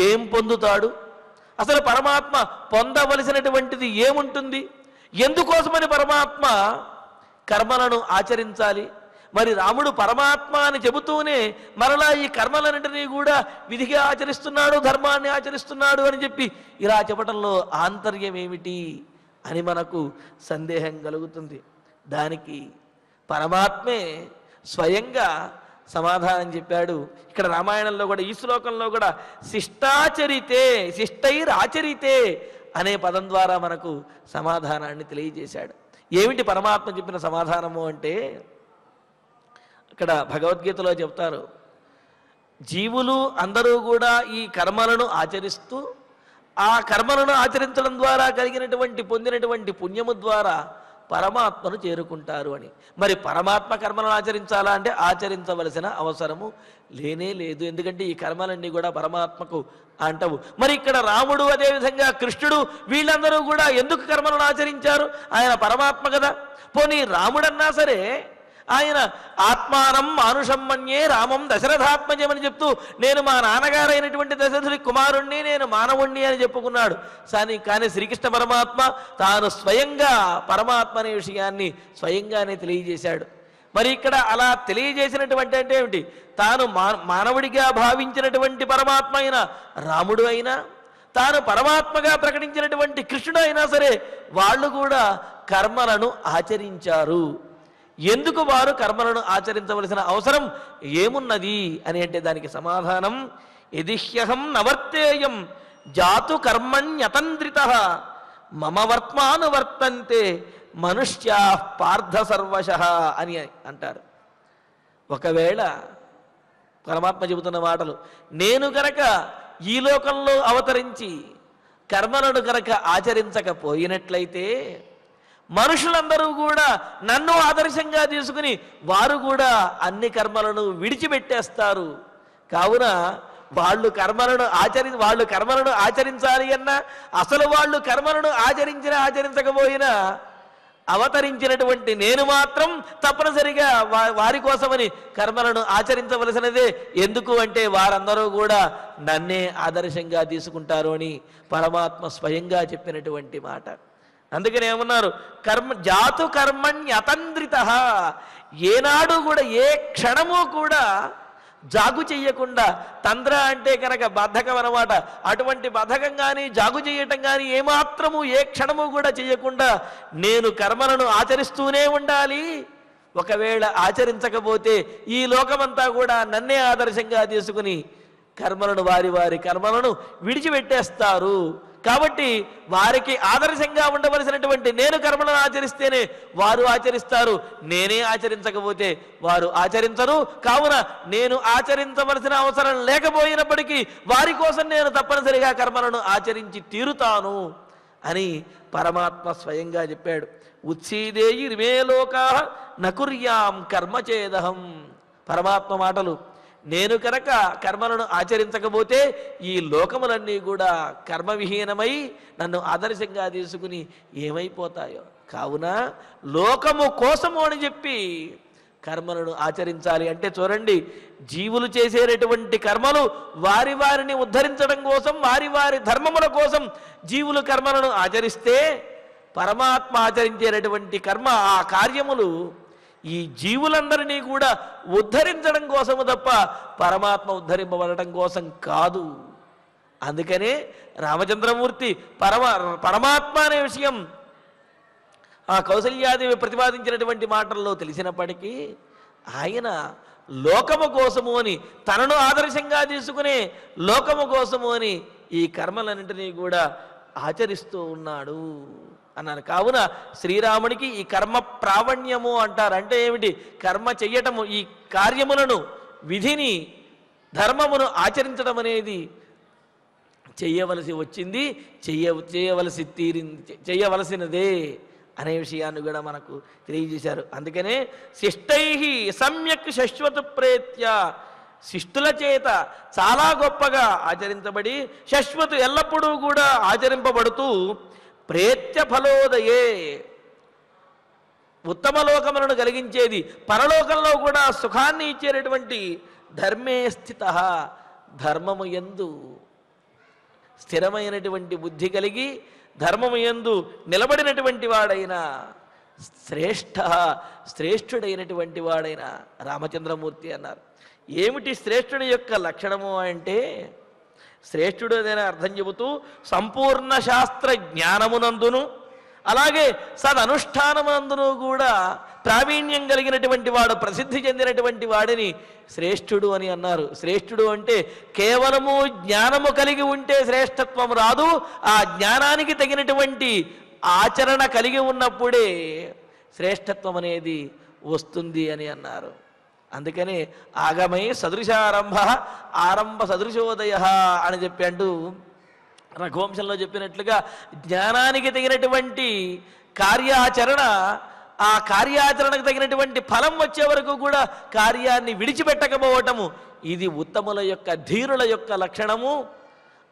ఏం పొందుతాడు? అసలు పరమాత్మ పొందవలసినటువంటిది ఏముంటుంది? ఎందుకోసమని పరమాత్మ కర్మలను ఆచరించాలి? మరి రాముడు పరమాత్మ అని చెబుతూనే మరలా ఈ కర్మలన్నింటినీ కూడా విధిగా ఆచరిస్తున్నాడు, ధర్మాన్ని ఆచరిస్తున్నాడు అని చెప్పి ఇలా చెప్పడంలో ఆంతర్యం ఏమిటి అని మనకు సందేహం కలుగుతుంది. దానికి పరమాత్మే స్వయంగా సమాధానం చెప్పాడు. ఇక్కడ రామాయణంలో కూడా, ఈ శ్లోకంలో కూడా శిష్టాచరితే, శిష్టైరాచరితే అనే పదం ద్వారా మనకు సమాధానాన్ని తెలియజేశాడు. ఏమిటి పరమాత్మ చెప్పిన సమాధానము అంటే, ఇక్కడ భగవద్గీతలో చెప్తారు, జీవులు అందరూ కూడా ఈ కర్మలను ఆచరిస్తూ, ఆ కర్మలను ఆచరించడం ద్వారా కలిగినటువంటి, పొందినటువంటి పుణ్యము ద్వారా పరమాత్మను చేరుకుంటారు అని. మరి పరమాత్మ కర్మలను ఆచరించాలా అంటే ఆచరించవలసిన అవసరము లేనే లేదు. ఎందుకంటే ఈ కర్మలన్నీ కూడా పరమాత్మకు అంటవు. మరి ఇక్కడ రాముడు, అదేవిధంగా కృష్ణుడు, వీళ్ళందరూ కూడా ఎందుకు కర్మలను ఆచరించారు? ఆయన పరమాత్మ కదా. పోనీ రాముడన్నా సరే ఆయన ఆత్మానం మానుషం మన్యే రామం దశరథాత్మజమని చెప్తూ, నేను మా నాన్నగారైనటువంటి దశరథుడి కుమారుణ్ణి, నేను మానవుణ్ణి అని చెప్పుకున్నాడు. కానీ శ్రీకృష్ణ పరమాత్మ తాను స్వయంగా పరమాత్మ అనే విషయాన్ని స్వయంగానే తెలియజేశాడు. మరి ఇక్కడ అలా తెలియజేసినటువంటి అంటే ఏమిటి? తాను మానవుడిగా భావించినటువంటి పరమాత్మ అయిన రాముడు అయినా, తాను పరమాత్మగా ప్రకటించినటువంటి కృష్ణుడు అయినా సరే వాళ్ళు కూడా కర్మలను ఆచరించారు. ఎందుకు వారు కర్మలను ఆచరించవలసిన అవసరం ఏమున్నది అని అంటే దానికి సమాధానం, యదిహ్యహం నవర్తేయం జాతు కర్మణ్యతంద్రితః మమ వర్త్మానువర్తంతే మనుష్యా పార్థ సర్వశః అని అంటారు. ఒకవేళ పరమాత్మ చెబుతున్న మాటలు, నేను కనుక ఈ లోకంలో అవతరించి కర్మలను కనుక ఆచరించకపోయినట్లయితే మనుషులందరూ కూడా నన్ను ఆదర్శంగా తీసుకుని వారు కూడా అన్ని కర్మలను విడిచిపెట్టేస్తారు. కావున వాళ్ళు కర్మలను ఆచరించాలి అన్నా, అసలు వాళ్ళు కర్మలను ఆచరించకపోయినా అవతరించినటువంటి నేను మాత్రం తప్పనిసరిగా వారి కోసమని కర్మలను ఆచరించవలసినదే. ఎందుకు అంటే వారందరూ కూడా నన్నే ఆదర్శంగా తీసుకుంటారు అని పరమాత్మ స్వయంగా చెప్పినటువంటి మాట. అందుకని ఏమన్నారు? జాతు కర్మణ్యతంద్రితః, ఏనాడు కూడా ఏ క్షణము కూడా జాగు చెయ్యకుండా, తంద్ర అంటే కనుక బద్ధకం అన్నమాట, అటువంటి బద్ధకం కానీ జాగు చేయటం కానీ ఏమాత్రము ఏ క్షణము కూడా చెయ్యకుండా నేను కర్మలను ఆచరిస్తూనే ఉండాలి. ఒకవేళ ఆచరించకపోతే ఈ లోకమంతా కూడా నన్నే ఆదర్శంగా తీసుకుని వారి కర్మలను విడిచిపెట్టేస్తారు. కాబట్టి వారికి ఆదర్శంగా ఉండవలసినటువంటి నేను కర్మలను ఆచరిస్తేనే వారు ఆచరిస్తారు, నేనే ఆచరించకపోతే వారు ఆచరించరు. కావున నేను ఆచరించవలసిన అవసరం లేకపోయినప్పటికీ వారి కోసం నేను తప్పనిసరిగా కర్మలను ఆచరించి తీరుతాను అని పరమాత్మ స్వయంగా చెప్పాడు. ఉత్సీదేయి రిమే లోకా నకుర్యాం కర్మచేదహం. పరమాత్మ మాటలు, నేను కనుక కర్మలను ఆచరించకపోతే ఈ లోకములన్నీ కూడా కర్మవిహీనమై నన్ను ఆదర్శంగా తీసుకుని ఏమైపోతాయో. కావున లోకము కోసము అని చెప్పి కర్మలను ఆచరించాలి. అంటే చూడండి, జీవులు చేసేటటువంటి కర్మలు వారిని ఉద్ధరించడం కోసం, వారి ధర్మముల కోసం జీవులు కర్మలను ఆచరిస్తే పరమాత్మ ఆచరించేటటువంటి కర్మ, ఆ కార్యములు ఈ జీవులందరినీ కూడా ఉద్ధరించడం కోసము తప్ప పరమాత్మ ఉద్ధరింపబడటం కోసం కాదు. అందుకనే రామచంద్రమూర్తి పరమాత్మ అనే విషయం ఆ కౌసల్యాదేవి ప్రతిపాదించినటువంటి మాటల్లో తెలిసినప్పటికీ ఆయన లోకము కోసము అని, తనను ఆదర్శంగా తీసుకునే లోకము కోసము అని ఈ కర్మలన్నింటినీ కూడా ఆచరిస్తూ ఉన్నాడు అన్నారు. కావున శ్రీరామునికి ఈ కర్మ ప్రావణ్యము అంటారు. అంటే ఏమిటి? కర్మ చెయ్యటము, ఈ కార్యములను, విధిని, ధర్మమును ఆచరించడం అనేది చెయ్యవలసి వచ్చింది, చెయ్యవలసినదే అనే విషయాన్ని కూడా మనకు తెలియజేశారు. అందుకనే శిష్టై సమ్యక్ శశ్వత ప్రేత్య, శిష్టుల చేత చాలా గొప్పగా ఆచరించబడి శశ్వతు ఎల్లప్పుడూ కూడా ఆచరింపబడుతూ ప్రేత్య ఫలోదయే, ఉత్తమ లోకములను కలిగించేది, పరలోకంలో కూడా సుఖాన్ని ఇచ్చేటటువంటి ధర్మే స్థిత, ధర్మము యందు స్థిరమైనటువంటి బుద్ధి కలిగి ధర్మము యందు నిలబడినటువంటి వాడైన శ్రేష్ఠుడైనటువంటి వాడైన రామచంద్రమూర్తి అన్నారు. ఏమిటి శ్రేష్ఠుడి యొక్క లక్షణము అంటే, శ్రేష్ఠుడు అనే అర్థం చెబుతూ సంపూర్ణ శాస్త్ర జ్ఞానమునందును అలాగే సదనుష్ఠానమునందును కూడా ప్రావీణ్యం కలిగినటువంటి వాడు, ప్రసిద్ధి చెందినటువంటి వాడిని శ్రేష్ఠుడు అని అన్నారు. శ్రేష్ఠుడు అంటే కేవలము జ్ఞానము కలిగి ఉంటే శ్రేష్ఠత్వం రాదు, ఆ జ్ఞానానికి తగినటువంటి ఆచరణ కలిగి ఉన్నప్పుడే శ్రేష్ఠత్వం అనేది వస్తుంది అని అన్నారు. అందుకనే ఆగమై సదృశారంభ ఆరంభ సదృశోదయ అని చెప్పి అంటూ రఘువంశంలో చెప్పినట్లుగా జ్ఞానానికి తగినటువంటి కార్యాచరణ, ఆ కార్యాచరణకు తగినటువంటి ఫలం వచ్చే వరకు కూడా కార్యాన్ని విడిచిపెట్టకపోవటము, ఇది ఉత్తముల యొక్క, ధీరుల యొక్క లక్షణము.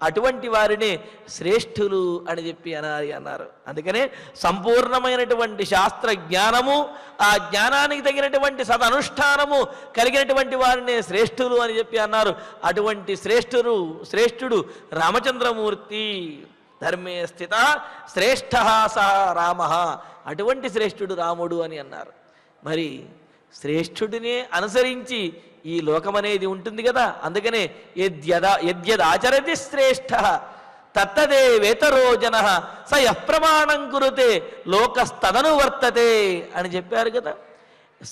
అటువంటి వారిని శ్రేష్ఠులు అని చెప్పి అన్నారు. అందుకనే సంపూర్ణమైనటువంటి శాస్త్ర జ్ఞానము, ఆ జ్ఞానానికి తగినటువంటి సదనుష్ఠానము కలిగినటువంటి వారిని శ్రేష్ఠులు అని చెప్పి అన్నారు. అటువంటి శ్రేష్ఠుడు రామచంద్రమూర్తి. ధర్మే స్థిత శ్రేష్ఠ సహ రామ, అటువంటి శ్రేష్ఠుడు రాముడు అని అన్నారు. మరి శ్రేష్ఠుడినే అనుసరించి ఈ లోకం అనేది ఉంటుంది కదా. అందుకనే యద్యదాచరతి శ్రేష్ఠ తత్తదే వేతరో జన స యఃప్రమాణం కురుతే లోకస్తదను వర్తతే అని చెప్పారు కదా.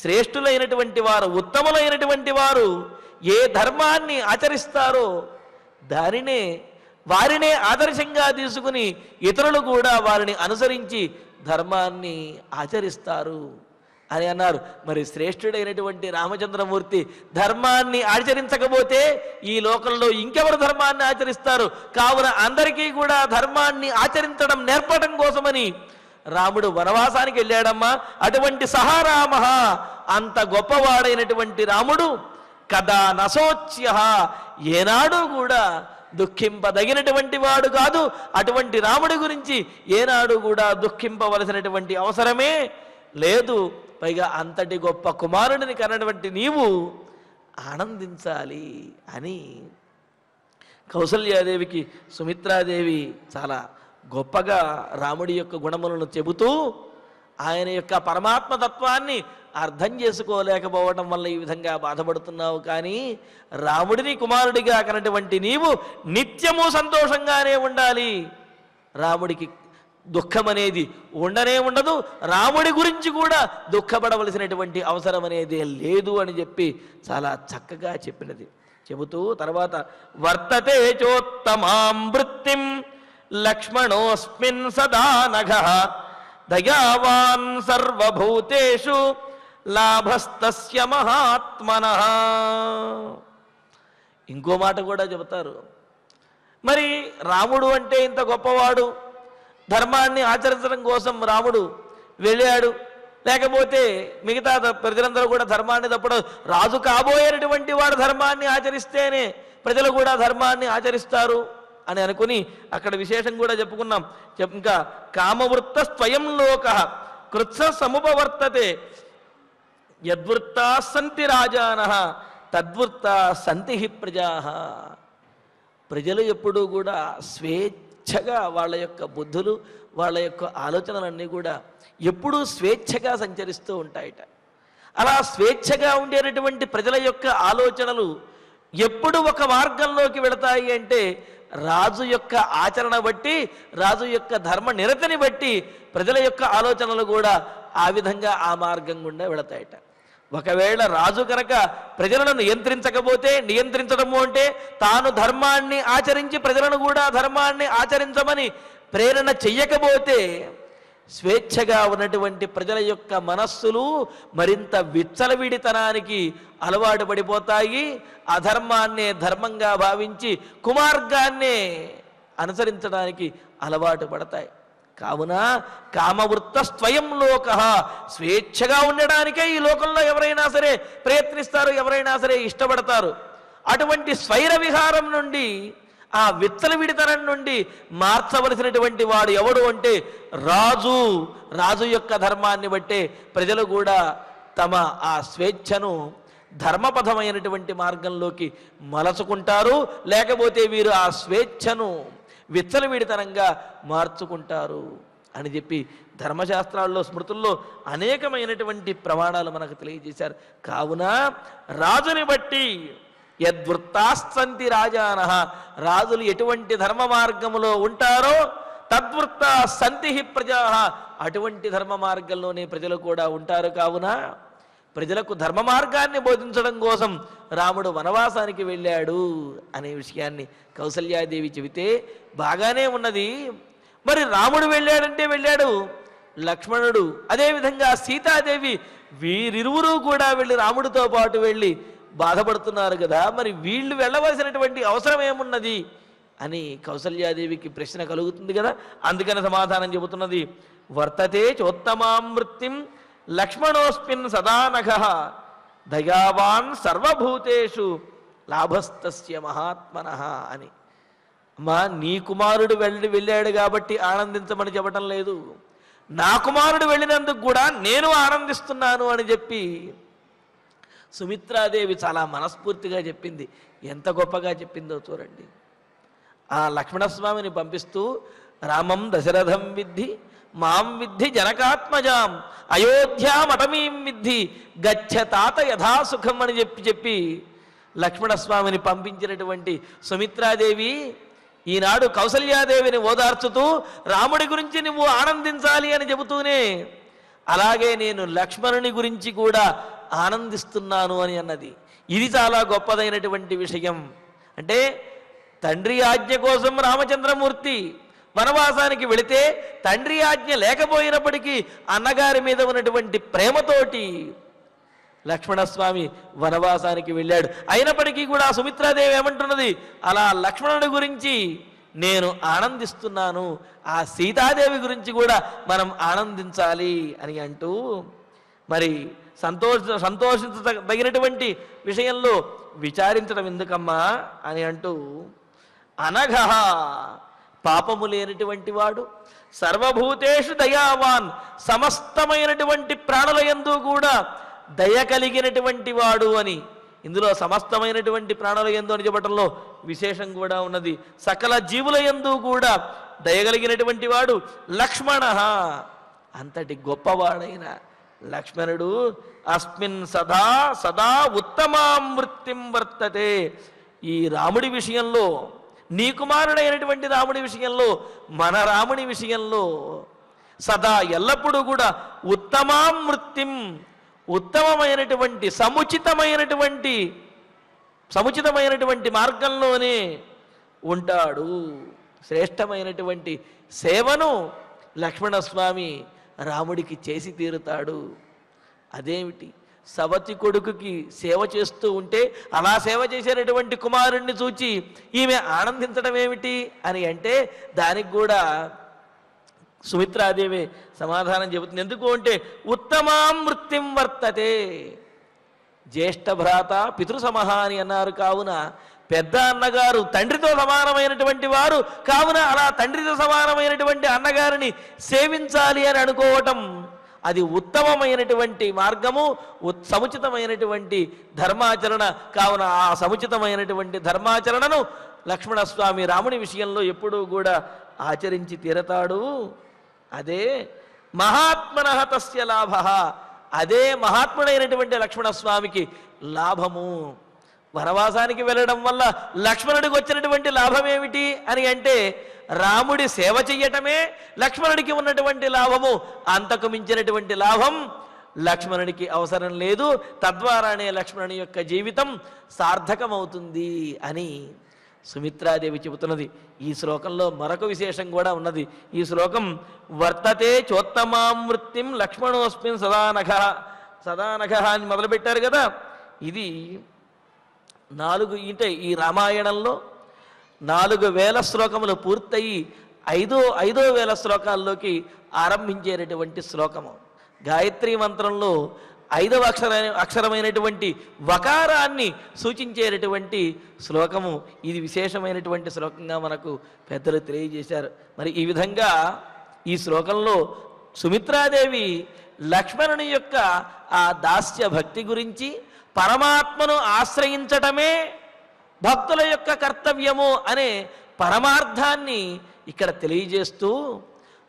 శ్రేష్ఠులైనటువంటి వారు, ఉత్తములైనటువంటి వారు ఏ ధర్మాన్ని ఆచరిస్తారో వారినే ఆదర్శంగా తీసుకుని ఇతరులు కూడా వారిని అనుసరించి ధర్మాన్ని ఆచరిస్తారు అని అన్నారు. మరి శ్రేష్ఠుడైనటువంటి రామచంద్రమూర్తి ధర్మాన్ని ఆచరించకపోతే ఈ లోకంలో ఇంకెవరు ధర్మాన్ని ఆచరిస్తారు? కావున అందరికీ కూడా ధర్మాన్ని ఆచరించడం నేర్పడం కోసమని రాముడు వనవాసానికి వెళ్ళాడమ్మా. అటువంటి సహారామ, అంత గొప్పవాడైనటువంటి రాముడు కదా నశోచ్య, ఏనాడు కూడా దుఃఖింపదగినటువంటి వాడు కాదు. అటువంటి రాముడి గురించి ఏనాడు కూడా దుఃఖింపవలసినటువంటి అవసరమే లేదు. పైగా అంతటి గొప్ప కుమారుడిని కన్నటువంటి నీవు ఆనందించాలి అని కౌసల్యాదేవికి సుమిత్రాదేవి చాలా గొప్పగా రాముడి యొక్క గుణములను చెబుతూ ఆయన యొక్క పరమాత్మతత్వాన్ని అర్థం చేసుకోలేకపోవడం వల్ల ఈ విధంగా బాధపడుతున్నావు. కానీ రాముడిని కుమారుడిగా కన్నటువంటి నీవు నిత్యము సంతోషంగానే ఉండాలి. రాముడికి దుఃఖం అనేది ఉండనే ఉండదు. రాముడి గురించి కూడా దుఃఖపడవలసినటువంటి అవసరం అనేది లేదు అని చెప్పి చాలా చక్కగా చెప్పినది. చెబుతూ తర్వాత వర్తతే చోత్తమాం వృత్తిం లక్ష్మణోస్మిన్ సదా నఘః దయావాన్ సర్వభూతేషు లాభస్తస్య మహాత్మనః. ఇంకో మాట కూడా చెబుతారు. మరి రాముడు అంటే ఇంత గొప్పవాడు, ధర్మాన్ని ఆచరించడం కోసం రాముడు వెళ్ళాడు, లేకపోతే మిగతా ప్రజలందరూ కూడా ధర్మాన్ని తప్పడం, రాజు కాబోయేటటువంటి వాడు ధర్మాన్ని ఆచరిస్తేనే ప్రజలు కూడా ధర్మాన్ని ఆచరిస్తారు అని అనుకుని అక్కడ విశేషం కూడా చెప్పుకున్నాం. ఇంకా కామవృత్త స్వయం లోక కృత్స సముపవర్తతే యద్వృత్తా సంతి రాజానః తద్వృత్తా సంతి ప్రజా. ప్రజలు ఎప్పుడూ కూడా స్వేచ్ఛగా వాళ్ళ యొక్క బుద్ధులు, వాళ్ళ యొక్క ఆలోచనలన్నీ కూడా ఎప్పుడూ స్వేచ్ఛగా సంచరిస్తూ ఉంటాయట. అలా స్వేచ్ఛగా ఉండేటటువంటి ప్రజల యొక్క ఆలోచనలు ఎప్పుడు ఒక మార్గంలోకి వెళతాయి అంటే రాజు యొక్క ఆచరణ బట్టి, రాజు యొక్క ధర్మ నిరతిని బట్టి ప్రజల యొక్క ఆలోచనలు కూడా ఆ విధంగా ఆ మార్గం గుండా వెళతాయట. ఒకవేళ రాజు కనుక ప్రజలను నియంత్రించకపోతే, నియంత్రించడము అంటే తాను ధర్మాన్ని ఆచరించి ప్రజలను కూడా ధర్మాన్ని ఆచరించమని ప్రేరణ చెయ్యకపోతే స్వేచ్ఛగా ఉన్నటువంటి ప్రజల యొక్క మనస్సులు మరింత విచ్చలవిడితనానికి అలవాటు పడిపోతాయి. అధర్మాన్నే ధర్మంగా భావించి కుమార్గాన్నే అనుసరించడానికి అలవాటు పడతాయి. కావున కామవృత్త స్వయం లోక, స్వేచ్ఛగా ఉండడానికే ఈ లోకంలో ఎవరైనా సరే ప్రయత్నిస్తారు, ఎవరైనా సరే ఇష్టపడతారు. అటువంటి స్వైర విహారం నుండి, ఆ విచ్చలవిడితనం నుండి మార్చవలసినటువంటి వాడు ఎవడు అంటే రాజు. రాజు యొక్క ధర్మాన్ని బట్టే ప్రజలు కూడా తమ ఆ స్వేచ్ఛను ధర్మపథమైనటువంటి మార్గంలోకి మలచుకుంటారు. లేకపోతే వీరు ఆ స్వేచ్ఛను విచ్చలవిడితనంగా మార్చుకుంటారు అని చెప్పి ధర్మశాస్త్రాల్లో, స్మృతుల్లో అనేకమైనటువంటి ప్రమాణాలు మనకు తెలియజేశారు. కావున రాజుని బట్టి యద్వృత్తాస్సంతి రాజానః, రాజులు ఎటువంటి ధర్మ మార్గములో ఉంటారో తద్వృత్తా సంతి ప్రజా, అటువంటి ధర్మ మార్గంలోనే ప్రజలు కూడా ఉంటారు. కావున ప్రజలకు ధర్మ మార్గాన్ని బోధించడం కోసం రాముడు వనవాసానికి వెళ్ళాడు అనే విషయాన్ని కౌసల్యాదేవి చెబితే బాగానే ఉన్నది. మరి రాముడు వెళ్ళాడంటే వెళ్ళాడు, లక్ష్మణుడు అదేవిధంగా సీతాదేవి వీరిరువురు కూడా వెళ్ళి రాముడితో పాటు వెళ్ళి బాధపడుతున్నారు కదా, మరి వీళ్ళు వెళ్ళవలసినటువంటి అవసరం ఏమున్నది అని కౌసల్యాదేవికి ప్రశ్న కలుగుతుంది కదా. అందుకని సమాధానం చెబుతున్నది, వర్తతే చోత్తమాం వృత్తిం లక్ష్మణోస్మిన్ సదానఘ దయావాన్ సర్వభూతేషు లాభస్తస్య మహాత్మనః అని. అమ్మా, నీ కుమారుడు వెళ్ళాడు కాబట్టి ఆనందించమని చెప్పటం లేదు, నా కుమారుడు వెళ్ళినందుకు కూడా నేను ఆనందిస్తున్నాను అని చెప్పి సుమిత్రాదేవి చాలా మనస్ఫూర్తిగా చెప్పింది. ఎంత గొప్పగా చెప్పిందో చూడండి. ఆ లక్ష్మణస్వామిని పంపిస్తూ రామం దశరథం విద్ధి మాం విద్ధి జనకాత్మజాం అయోధ్యామటమీం విద్ధి గచ్చ తాత యథాసుఖం అని చెప్పి లక్ష్మణస్వామిని పంపించినటువంటి సుమిత్రాదేవి ఈనాడు కౌసల్యాదేవిని ఓదార్చుతూ రాముడి గురించి నువ్వు ఆనందించాలి అని చెబుతూనే అలాగే నేను లక్ష్మణుని గురించి కూడా ఆనందిస్తున్నాను అని అన్నది. ఇది చాలా గొప్పదైనటువంటి విషయం. అంటే తండ్రి ఆజ్ఞ కోసం రామచంద్రమూర్తి వనవాసానికి వెళితే తండ్రి ఆజ్ఞ లేకపోయినప్పటికీ అన్నగారి మీద ఉన్నటువంటి ప్రేమతోటి లక్ష్మణస్వామి వనవాసానికి వెళ్ళాడు. అయినప్పటికీ కూడా సుమిత్రాదేవి ఏమంటున్నది, అలా లక్ష్మణుడి గురించి నేను ఆనందిస్తున్నాను, ఆ సీతాదేవి గురించి కూడా మనం ఆనందించాలి అని అంటూ మరి సంతోషించదగినటువంటి విషయంలో విచారించడం ఎందుకమ్మా అని అంటూ అనఘ పాపము లేనటువంటి వాడు, సర్వభూతేషు దయావాన్ సమస్తమైనటువంటి ప్రాణుల యందు కూడా దయ కలిగినటువంటి వాడు అని. ఇందులో సమస్తమైనటువంటి ప్రాణుల యందు అని చెప్పటంలో విశేషం కూడా ఉన్నది. సకల జీవుల యందు కూడా దయగలిగినటువంటి వాడు లక్ష్మణ. అంతటి గొప్పవాడైన లక్ష్మణుడు అస్మిన్ సదా సదా ఉత్తమాం వృత్తిం వర్తతే. ఈ రాముడి విషయంలో, నీ కుమారుడైనటువంటి రాముడి విషయంలో, మన రాముడి విషయంలో సదా ఎల్లప్పుడూ కూడా ఉత్తమాం వృత్తిం, ఉత్తమమైనటువంటి సముచితమైనటువంటి మార్గంలోనే ఉంటాడు. శ్రేష్టమైనటువంటి సేవను లక్ష్మణస్వామి రాముడికి చేసి తీరుతాడు. అదేమిటి, సవతి కొడుకుకి సేవ చేస్తూ ఉంటే అలా సేవ చేసేటటువంటి కుమారుణ్ణి చూచి ఈమె ఆనందించడం ఏమిటి అని అంటే దానికి కూడా సుమిత్రాదేవి సమాధానం చెబుతుంది. ఎందుకు అంటే ఉత్తమాం వృత్తిం వర్తతే. జ్యేష్ఠ భ్రాత పితృసమహ అని అన్నారు. కావున పెద్ద అన్నగారు తండ్రితో సమానమైనటువంటి వారు, కావున అలా తండ్రితో సమానమైనటువంటి అన్నగారిని సేవించాలి అని అనుకోవటం అది ఉత్తమమైనటువంటి మార్గము, సముచితమైనటువంటి ధర్మాచరణ. కావున ఆ సముచితమైనటువంటి ధర్మాచరణను లక్ష్మణస్వామి రాముని విషయంలో ఎప్పుడూ కూడా ఆచరించి తీరతాడు. అదే మహాత్మనః తస్య లాభః, అదే మహాత్ముడైనటువంటి లక్ష్మణస్వామికి లాభము. వనవాసానికి వెళ్ళడం వల్ల లక్ష్మణుడికి వచ్చినటువంటి లాభం ఏమిటి అని అంటే రాముడి సేవ చెయ్యటమే లక్ష్మణుడికి ఉన్నటువంటి లాభము. అంతకు మించినటువంటి లాభం లక్ష్మణుడికి అవసరం లేదు. తద్వారానే లక్ష్మణుని యొక్క జీవితం సార్థకమవుతుంది అని సుమిత్రాదేవి చెబుతున్నది. ఈ శ్లోకంలో మరొక విశేషం కూడా ఉన్నది. ఈ శ్లోకం వర్తతే చోత్తమాం వృత్తిం లక్ష్మణోస్మిన్ సదానఘ అని మొదలుపెట్టారు కదా. ఇది 4 ఈ రామాయణంలో 4000 శ్లోకములు పూర్తయి 5,000 శ్లోకాల్లోకి ఆరంభించేటటువంటి శ్లోకము. గాయత్రీ మంత్రంలో 5వ అక్షరమైనటువంటి వకారాన్ని సూచించేటటువంటి శ్లోకము. ఇది విశేషమైనటువంటి శ్లోకంగా మనకు పెద్దలు తెలియజేశారు. మరి ఈ విధంగా ఈ శ్లోకంలో సుమిత్రాదేవి లక్ష్మణుని యొక్క ఆ దాస్య భక్తి గురించి, పరమాత్మను ఆశ్రయించటమే భక్తుల యొక్క కర్తవ్యము అనే పరమార్థాన్ని ఇక్కడ తెలియజేస్తూ,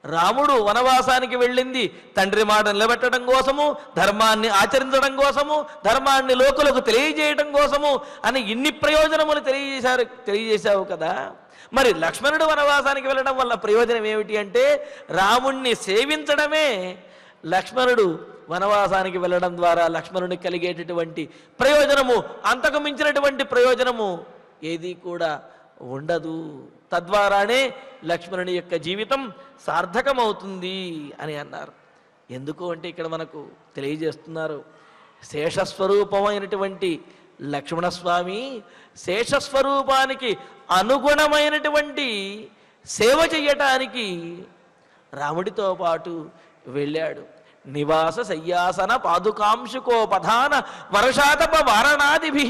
రాముడు వనవాసానికి వెళ్ళింది తండ్రి మాట నిలబెట్టడం కోసము, ధర్మాన్ని ఆచరించడం కోసము, ధర్మాన్ని లోకులకు తెలియజేయడం కోసము అని ఇన్ని ప్రయోజనములు తెలియజేశావు కదా. మరి లక్ష్మణుడు వనవాసానికి వెళ్ళడం వల్ల ప్రయోజనం ఏమిటి అంటే, రాముణ్ణి సేవించడమే లక్ష్మణుడు వనవాసానికి వెళ్ళడం ద్వారా లక్ష్మణుడికి కలిగేటటువంటి ప్రయోజనము. అంతకు మించినటువంటి ప్రయోజనము ఏది కూడా ఉండదు. తద్వారానే లక్ష్మణుని యొక్క జీవితం సార్థకమవుతుంది అని అన్నారు. ఎందుకు అంటే ఇక్కడ మనకు తెలియజేస్తున్నారు, శేషస్వరూపమైనటువంటి లక్ష్మణస్వామి శేషస్వరూపానికి అనుగుణమైనటువంటి సేవ చెయ్యటానికి రాముడితో పాటు వెళ్ళాడు. నివాస శయ్యాసన పాదుకాంశుకోపధాన వర్షాతప వారణాదిభి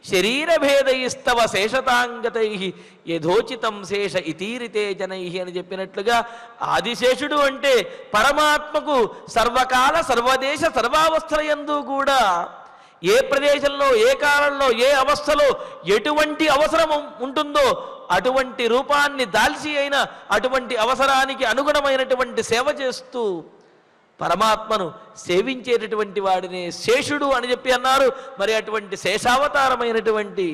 శరీరభేదయిస్తవ శేషతాంగతై యథోచితం శేష ఇతీరితే జనై అని చెప్పినట్లుగా ఆదిశేషుడు అంటే పరమాత్మకు సర్వకాల సర్వదేశ సర్వావస్థలయందు కూడా ఏ ప్రదేశంలో, ఏ కాలంలో, ఏ అవస్థలో ఎటువంటి అవసరం ఉంటుందో అటువంటి రూపాన్ని దాల్చి అయిన అటువంటి అవసరానికి అనుగుణమైనటువంటి సేవ చేస్తూ పరమాత్మను సేవించేటటువంటి వాడినే శేషుడు అని చెప్పి అన్నారు. మరి అటువంటి శేషావతారమైనటువంటి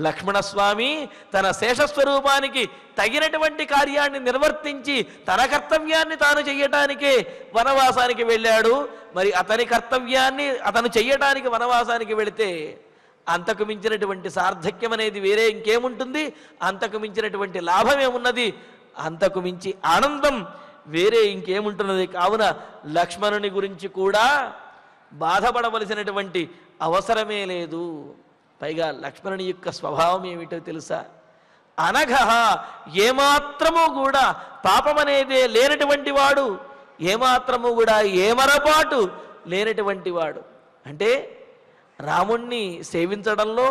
లక్ష్మణస్వామి తన శేషస్వరూపానికి తగినటువంటి కార్యాన్ని నిర్వర్తించి తన కర్తవ్యాన్ని తాను చెయ్యటానికే వనవాసానికి వెళ్ళాడు. మరి అతని కర్తవ్యాన్ని అతను చెయ్యటానికి వనవాసానికి వెళితే అంతకు మించినటువంటి సార్థక్యం అనేది వేరే ఇంకేముంటుంది? అంతకు మించినటువంటి లాభం ఏమున్నది? అంతకు మించి ఆనందం వేరే ఇంకేముంటున్నది? కావున లక్ష్మణుని గురించి కూడా బాధపడవలసినటువంటి అవసరమే లేదు. పైగా లక్ష్మణుని యొక్క స్వభావం ఏమిటో తెలుసా? అనఘ, ఏమాత్రము కూడా పాపమనేదే లేనటువంటి వాడు, ఏమాత్రము కూడా ఏమరపాటు లేనటువంటి వాడు. అంటే రాముణ్ణి సేవించడంలో,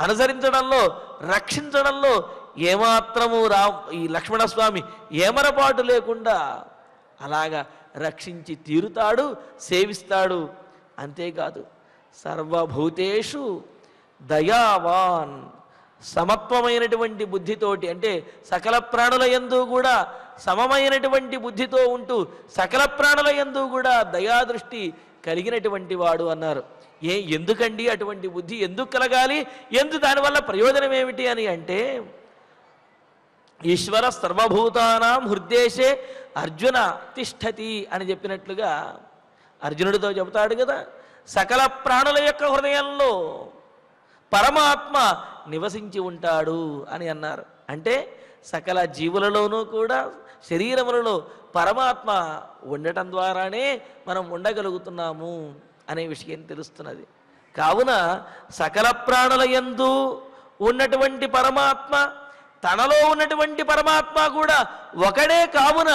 అనుసరించడంలో, రక్షించడంలో ఏమాత్రము ఈ లక్ష్మణస్వామి ఏమరపాటు లేకుండా అలాగా రక్షించి తీరుతాడు, సేవిస్తాడు. అంతేకాదు సర్వభూతేషు దయావాన్, సమత్వమైనటువంటి బుద్ధితోటి, అంటే సకల ప్రాణుల యందు కూడా సమమైనటువంటి బుద్ధితో ఉంటూ సకల ప్రాణుల యందు కూడా దయాదృష్టి కలిగినటువంటి వాడు అన్నారు. ఎందుకండి అటువంటి బుద్ధి ఎందుకు కలగాలి? దానివల్ల ప్రయోజనం ఏమిటి అని అంటే, ఈశ్వర సర్వభూతానాం హృద్దేశే అర్జున తిష్టతి అని చెప్పినట్లుగా అర్జునుడితో చెబుతాడు కదా, సకల ప్రాణుల యొక్క హృదయంలో పరమాత్మ నివసించి ఉంటాడు అని అన్నారు. అంటే సకల జీవులలోనూ కూడా శరీరములలో పరమాత్మ ఉండటం ద్వారానే మనం ఉండగలుగుతున్నాము అనే విషయం తెలుస్తున్నది. కావున సకల ప్రాణుల యందు ఉన్నటువంటి పరమాత్మ, తనలో ఉన్నటువంటి పరమాత్మ కూడా ఒకడే. కావున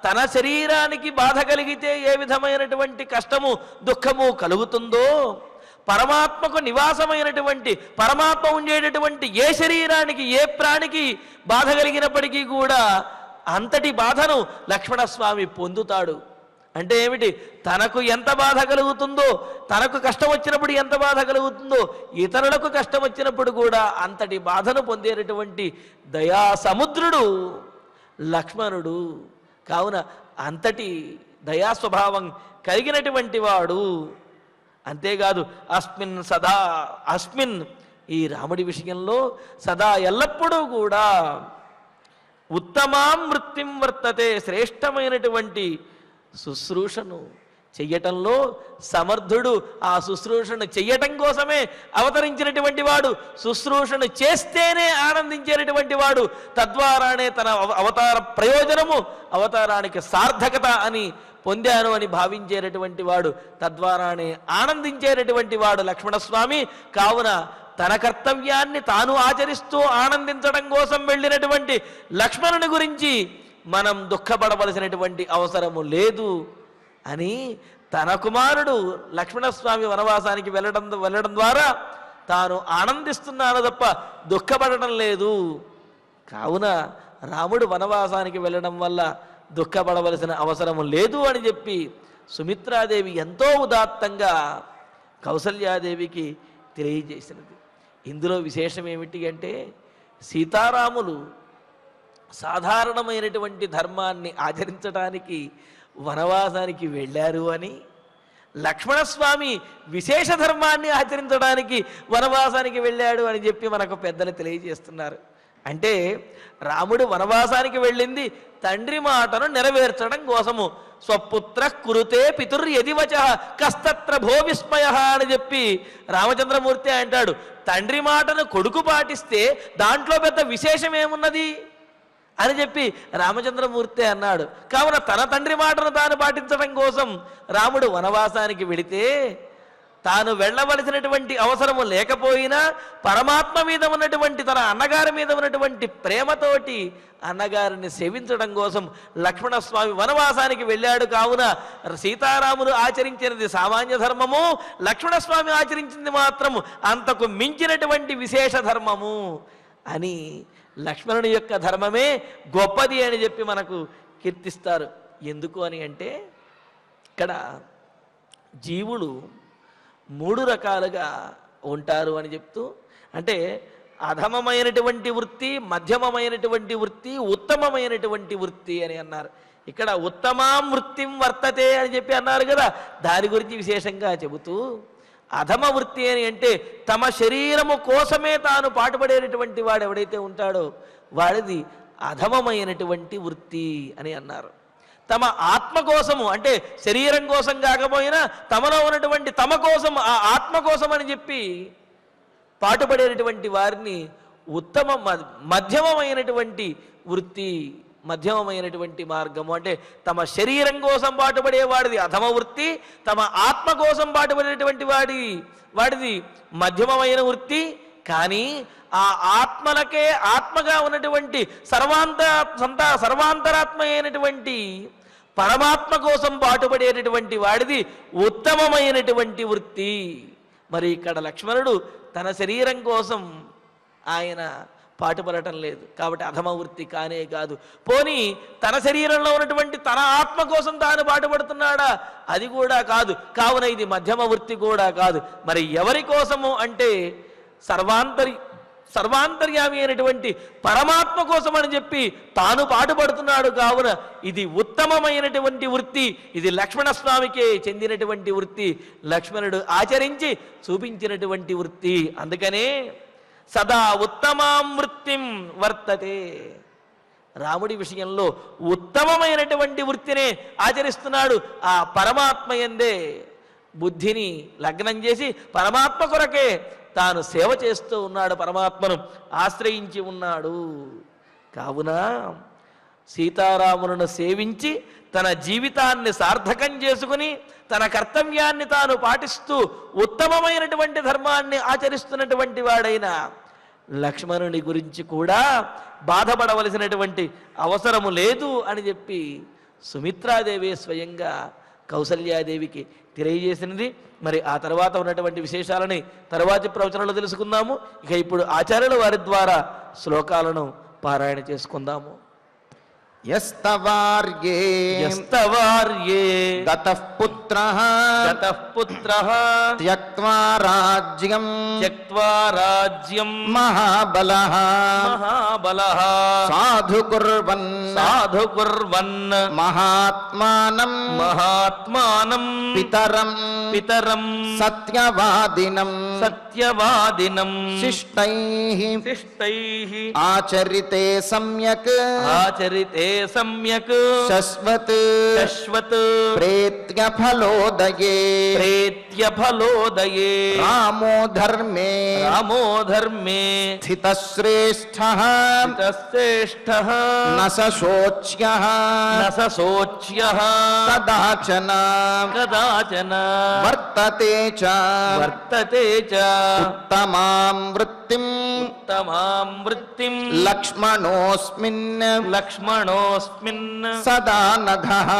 తన శరీరానికి బాధ కలిగితే ఏ విధమైనటువంటి కష్టము, దుఃఖము కలుగుతుందో, పరమాత్మకు నివాసమైనటువంటి పరమాత్మ ఉండేటటువంటి ఏ శరీరానికి, ఏ ప్రాణికి బాధ కలిగినప్పటికీ కూడా అంతటి బాధను లక్ష్మణస్వామి పొందుతాడు. అంటే ఏమిటి? తనకు ఎంత బాధ కలుగుతుందో, తనకు కష్టం వచ్చినప్పుడు ఎంత బాధ కలుగుతుందో, ఇతరులకు కష్టం వచ్చినప్పుడు కూడా అంతటి బాధను పొందేటటువంటి దయా సముద్రుడు లక్ష్మణుడు. కావున అంతటి దయా స్వభావం కలిగినటువంటి వాడు. అంతేకాదు అస్మిన్ ఈ రాముడి విషయంలో సదా ఎల్లప్పుడూ కూడా ఉత్తమాం వృత్తిం వర్తతే, శ్రేష్టమైనటువంటి శుశ్రూషను చెయ్యటంలో సమర్థుడు. ఆ శుశ్రూషను చెయ్యటం కోసమే అవతరించినటువంటి వాడు, శుశ్రూషను చేస్తేనే ఆనందించేటటువంటి వాడు, తద్వారానే తన అవతార ప్రయోజనము, అవతారానికి సార్థకత అని పొందాను అని భావించేటటువంటి వాడు, తద్వారానే ఆనందించేటటువంటి వాడు లక్ష్మణస్వామి. కావున తన కర్తవ్యాన్ని తాను ఆచరిస్తూ ఆనందించడం కోసం వెళ్ళినటువంటి లక్ష్మణుని గురించి మనం దుఃఖపడవలసినటువంటి అవసరము లేదు అని తన కుమారుడు లక్ష్మణస్వామి వనవాసానికి వెళ్ళడం ద్వారా తాను ఆనందిస్తున్నాను తప్ప దుఃఖపడటం లేదు. కావున రాముడు వనవాసానికి వెళ్ళడం వల్ల దుఃఖపడవలసిన అవసరము లేదు అని చెప్పి సుమిత్రాదేవి ఎంతో ఉదాత్తంగా కౌసల్యాదేవికి తెలియజేసినది. ఇందులో విశేషం ఏమిటి అంటే, సీతారాములు సాధారణమైనటువంటి ధర్మాన్ని ఆచరించడానికి వనవాసానికి వెళ్ళారు అని, లక్ష్మణస్వామి విశేష ధర్మాన్ని ఆచరించడానికి వనవాసానికి వెళ్ళాడు అని చెప్పి మనకు పెద్దలు తెలియజేస్తున్నారు. అంటే రాముడు వనవాసానికి వెళ్ళింది తండ్రి మాటను నెరవేర్చడం కోసము. స్వపుత్ర కురుతే పితుర్ యదివచ కస్తత్ర భో విస్మయ అని చెప్పి రామచంద్రమూర్తి అంటాడు. తండ్రి మాటను కొడుకు పాటిస్తే దాంట్లో పెద్ద విశేషం ఏమున్నది అని చెప్పి రామచంద్రమూర్తి అన్నాడు. కావున తన తండ్రి మాటను తాను పాటించడం కోసం రాముడు వనవాసానికి వెళితే తాను వెళ్ళవలసినటువంటి అవసరము లేకపోయినా పరమాత్మ మీద ఉన్నటువంటి, తన అన్నగారి మీద ఉన్నటువంటి ప్రేమతోటి అన్నగారిని సేవించడం కోసం లక్ష్మణస్వామి వనవాసానికి వెళ్ళాడు. కావున సీతారాములు ఆచరించినది సామాన్య ధర్మము, లక్ష్మణస్వామి ఆచరించింది మాత్రము అంతకు మించినటువంటి విశేష ధర్మము అని, లక్ష్మణుని యొక్క ధర్మమే గొప్పది అని చెప్పి మనకు కీర్తిస్తారు. ఎందుకు అని అంటే, ఇక్కడ జీవులు 3 రకాలుగా ఉంటారు అని చెప్తూ, అంటే అధమమైనటువంటి వృత్తి, మధ్యమమైనటువంటి వృత్తి, ఉత్తమమైనటువంటి వృత్తి అని అన్నారు. ఇక్కడ ఉత్తమాం వృత్తిం వర్తతే అని చెప్పి అన్నారు కదా, దాని గురించి విశేషంగా చెబుతూ, అధమ వృత్తి అని అంటే తమ శరీరము కోసమే తాను పాటుపడేటటువంటి వాడు ఎవడైతే ఉంటాడో వాడిది అధమమైనటువంటి వృత్తి అని అన్నారు. తమ ఆత్మ కోసము, అంటే శరీరం కోసం కాకపోయినా తమలో ఉన్నటువంటి తమ కోసం, ఆ ఆత్మ కోసం అని చెప్పి పాటుపడేటటువంటి వారిని మధ్యమమైనటువంటి వృత్తి, మధ్యమమైనటువంటి మార్గము. అంటే తమ శరీరం కోసం పాటుపడేవాడిది అధమ వృత్తి, తమ ఆత్మ కోసం పాటుపడేటువంటి వాడిది మధ్యమమైన వృత్తి. కానీ ఆ ఆత్మలకే ఆత్మగా ఉన్నటువంటి సర్వాంతరాత్మ అయినటువంటి పరమాత్మ కోసం పాటుపడేటటువంటి వాడిది ఉత్తమమైనటువంటి వృత్తి. మరి ఇక్కడ లక్ష్మణుడు తన శరీరం కోసం ఆయన పాటుపడటం లేదు కాబట్టి అధమ వృత్తి కానే కాదు. పోనీ తన శరీరంలో ఉన్నటువంటి తన ఆత్మ కోసం తాను పాటుపడుతున్నాడా, అది కూడా కాదు. కావున ఇది మధ్యమ వృత్తి కూడా కాదు. మరి ఎవరి కోసము అంటే సర్వాంతర్యామి అయినటువంటి పరమాత్మ కోసం అని చెప్పి తాను పాటుపడుతున్నాడు. కావున ఇది ఉత్తమమైనటువంటి వృత్తి, ఇది లక్ష్మణస్వామికే చెందినటువంటి వృత్తి, లక్ష్మణుడు ఆచరించి చూపించినటువంటి వృత్తి. అందుకనే సదా ఉత్తమాం వృత్తిం వర్తతే, రాముడి విషయంలో ఉత్తమమైనటువంటి వృత్తినే ఆచరిస్తున్నాడు. ఆ పరమాత్మ యందే బుద్ధిని లగ్నం చేసి పరమాత్మ కొరకే తాను సేవ చేస్తూ ఉన్నాడు, పరమాత్మను ఆశ్రయించి ఉన్నాడు. కావున సీతారాములను సేవించి తన జీవితాన్ని సార్థకం చేసుకుని తన కర్తవ్యాన్ని తాను పాటిస్తూ ఉత్తమమైనటువంటి ధర్మాన్ని ఆచరిస్తున్నటువంటి వాడైన లక్ష్మణుని గురించి కూడా బాధపడవలసినటువంటి అవసరము లేదు అని చెప్పి సుమిత్రాదేవి స్వయంగా కౌసల్యాదేవికి తెలియజేసినది. మరి ఆ తర్వాత ఉన్నటువంటి విశేషాలని తర్వాతి ప్రవచనంలో తెలుసుకుందాము. ఇక ఇప్పుడు ఆచార్యుల వారి ద్వారా శ్లోకాలను పారాయణ చేసుకుందాము. యస్తవార్యే గతః పుత్రః త్యక్త్వా రాజ్యం మహాబలః సాధు కుర్వన్ మహాత్మానం పితరం సత్యవాదినం శిష్టైః ఆచరితే సమ్యక్ శశ్వత్ ప్రేత్య ఫలోపకారాయ ఫలోదయే ప్రేత్యఫలోదయే రామో ధర్మే రామో ధర్మే స్థితశ్రేష్ఠః శ్రేష్ఠః న స శోచ్యః న స శోచ్యః కదాచన కదాచన వర్తతే చ వర్తతే చ ఉత్తమాం వృత్తిం ఉత్తమాం వృత్తిం లక్ష్మణోస్మిన్ లక్ష్మణోస్మిన్ సదా నఘః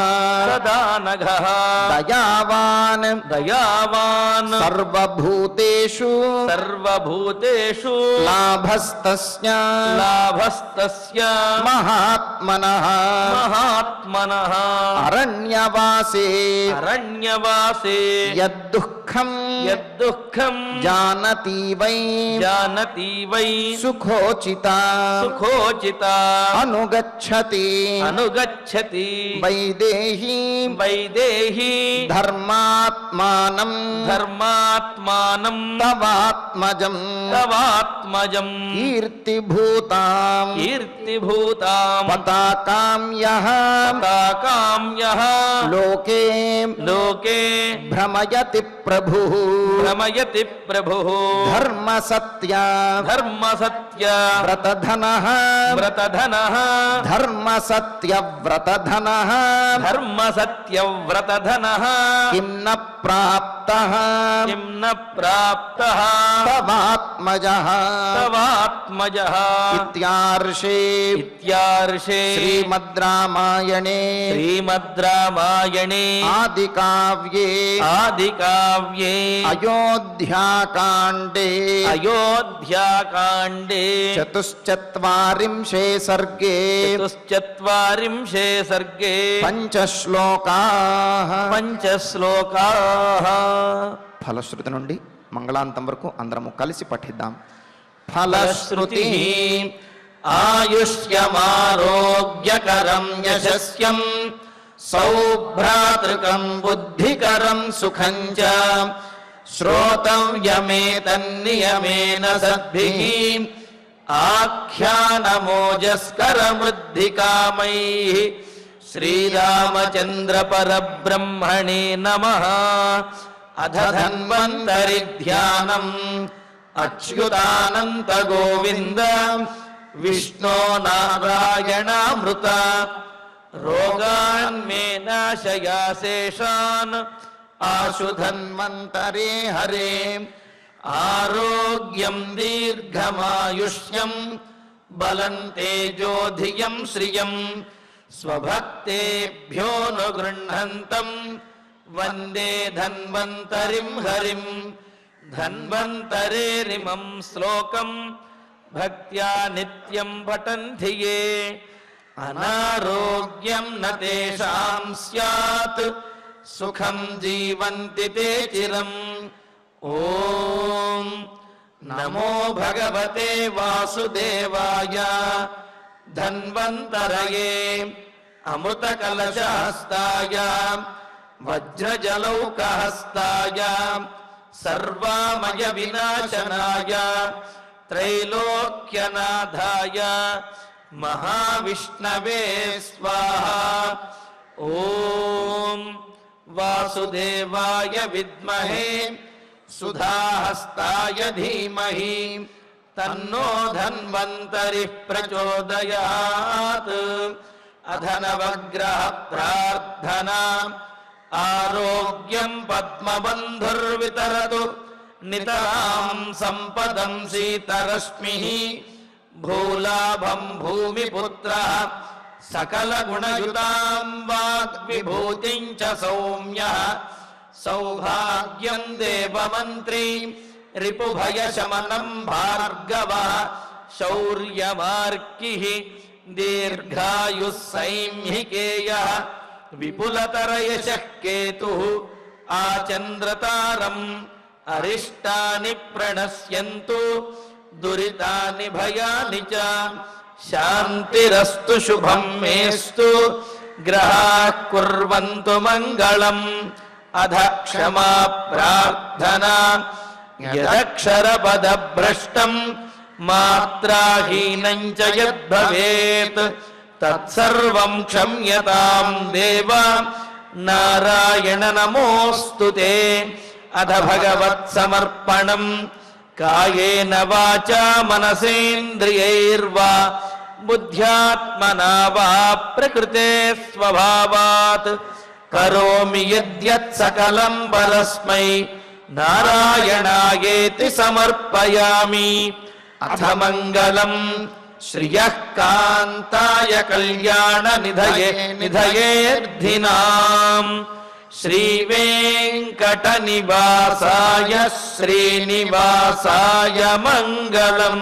సదా నఘః దయావాన్ దయావాన్ సర్వభూతేషు సర్వభూతేషు లాభస్తస్య లాభస్తస్య మహాత్మనః మహాత్మనః అరణ్యవాసే అరణ్యవాసే యద్దుఃఖం యద్దుఃఖం జానతి వై జానతి వై సుఖోచిత సుఖోచిత అనుగచ్చతి అనుగచ్చతి వైదేహీ వైదేహి ధర్మాత్మానం ధర్మాత్మానం తవాత్మజం తవాత్మజం కీర్తిభూతాం కీర్తిభూతాం పతాకాం యః పతాకామ్యః లోకే లోకే భ్రమయతి ప్రభుః భ్రమయతి ప్రభుః ధర్మసత్య ధర్మసత్య వ్రతధనః వ్రతధనః ధర్మసత్యవ్రతధనః ధర్మసత్యవ్రతధనః కిం న ప్రాప్తః కిం న ప్రాప్తః తవాత్మజః తవాత్మజః ఇత్యార్షే ఇత్యార్షే శ్రీమద్ రామాయణే శ్రీమద్ రామాయణే ఆదికావ్యే ఆదికావ్యే అయోధ్యాకాండే అయోధ్యాకాండే చతుశ్చత్వారింశే సర్గే చతుశ్చత్వారింశే సర్గే పంచశ్లోకాః పంచశ్లోకాః. ఫలశ్రుతి నుండి మంగళాంతం వరకు అందరము కలిసి పఠిద్దాం. ఫలశ్రుతి ఆయుష్యమారోగ్యకరం యశస్యం సౌభ్రాతృకం బుద్ధికరం సుఖం చ శ్రోతవ్యమేతన్నియమేన సద్భిః ఆఖ్యానమోజస్కరమృద్ధికామైః శ్రీరామచంద్ర పరబ్రహ్మణే నమః. అధ ధన్వంతరి ధ్యానం అచ్యుతానంత గోవింద విష్ణో నారాయణామృత రోగాన్మే నాశయాశేషాన్ ఆశు ధన్వంతరే హరే ఆరోగ్యం దీర్ఘమాయుష్యం బలం తేజోధియం శ్రియం స్వభక్తేభ్యోనుగృహంతం వందే ధన్వంతరిం హరిం. ధన్వంతరేరిమం శ్లోకం భక్త్యా నిత్యం పఠంతి యే అనారోగ్యం న తేషాం స్యాత్ సుఖం జీవంతి తే చిరం. ఓం నమో భగవతే వాసుదేవాయ ధన్వంతరయే అమృతకలశహస్తాయ వజ్రజలౌకహస్తాయ సర్వామయ వినాశనాయ త్రైలోక్యనాథాయ మహావిష్ణవే స్వాహా. ఓం వాసుదేవాయ విద్మహే సుధాహస్తాయ ధీమహి తన్నో ధన్వంతరి ప్రచోదయాత్. అధనవగ్రహ ప్రార్థనా ఆరోగ్యం పద్మబంధుర్వితరతు నితరాం సంపదం శీతరశ్మిః భూలాభం భూమిపుత్రః సకలగుణయుతాం వాగ్విభూతిం చ సౌమ్యః సౌభాగ్యం దేవమంత్రీ రిపుభయశమనం భార్గవః శౌర్యమార్కిః దీర్ఘాయుః సైంహికేయః విపులతరయశః కేతుః ఆచంద్రతారం అరిష్టాని ప్రణశ్యంతు దురితాని భయాని చ. శాంతిరస్తు శుభం మేస్తు గ్రహాః కుర్వంతు మంగళం. అధ క్షమా ప్రార్థనా యదక్షరపదభ్రష్టం మాత్రాహీనం చ యద్భవేత్ తత్సర్వం క్షమ్యతాం దేవ నారాయణ నమోస్తుతే. అథ భగవత్ సమర్పణం కాయేన వాచా మనసేంద్రియైర్వా బుద్ధ్యాత్మనా వా ప్రకృతే స్వభావాత్ కరోమి యద్యత్ సకలం పరస్మై నారాయణాయేతి సమర్పయామి. అథ మంగళం శ్రియః కాంతాయ కళ్యాణ నిధయేర్థినాం శ్రీవేంకట నివాసాయ శ్రీనివాసాయ మంగళం.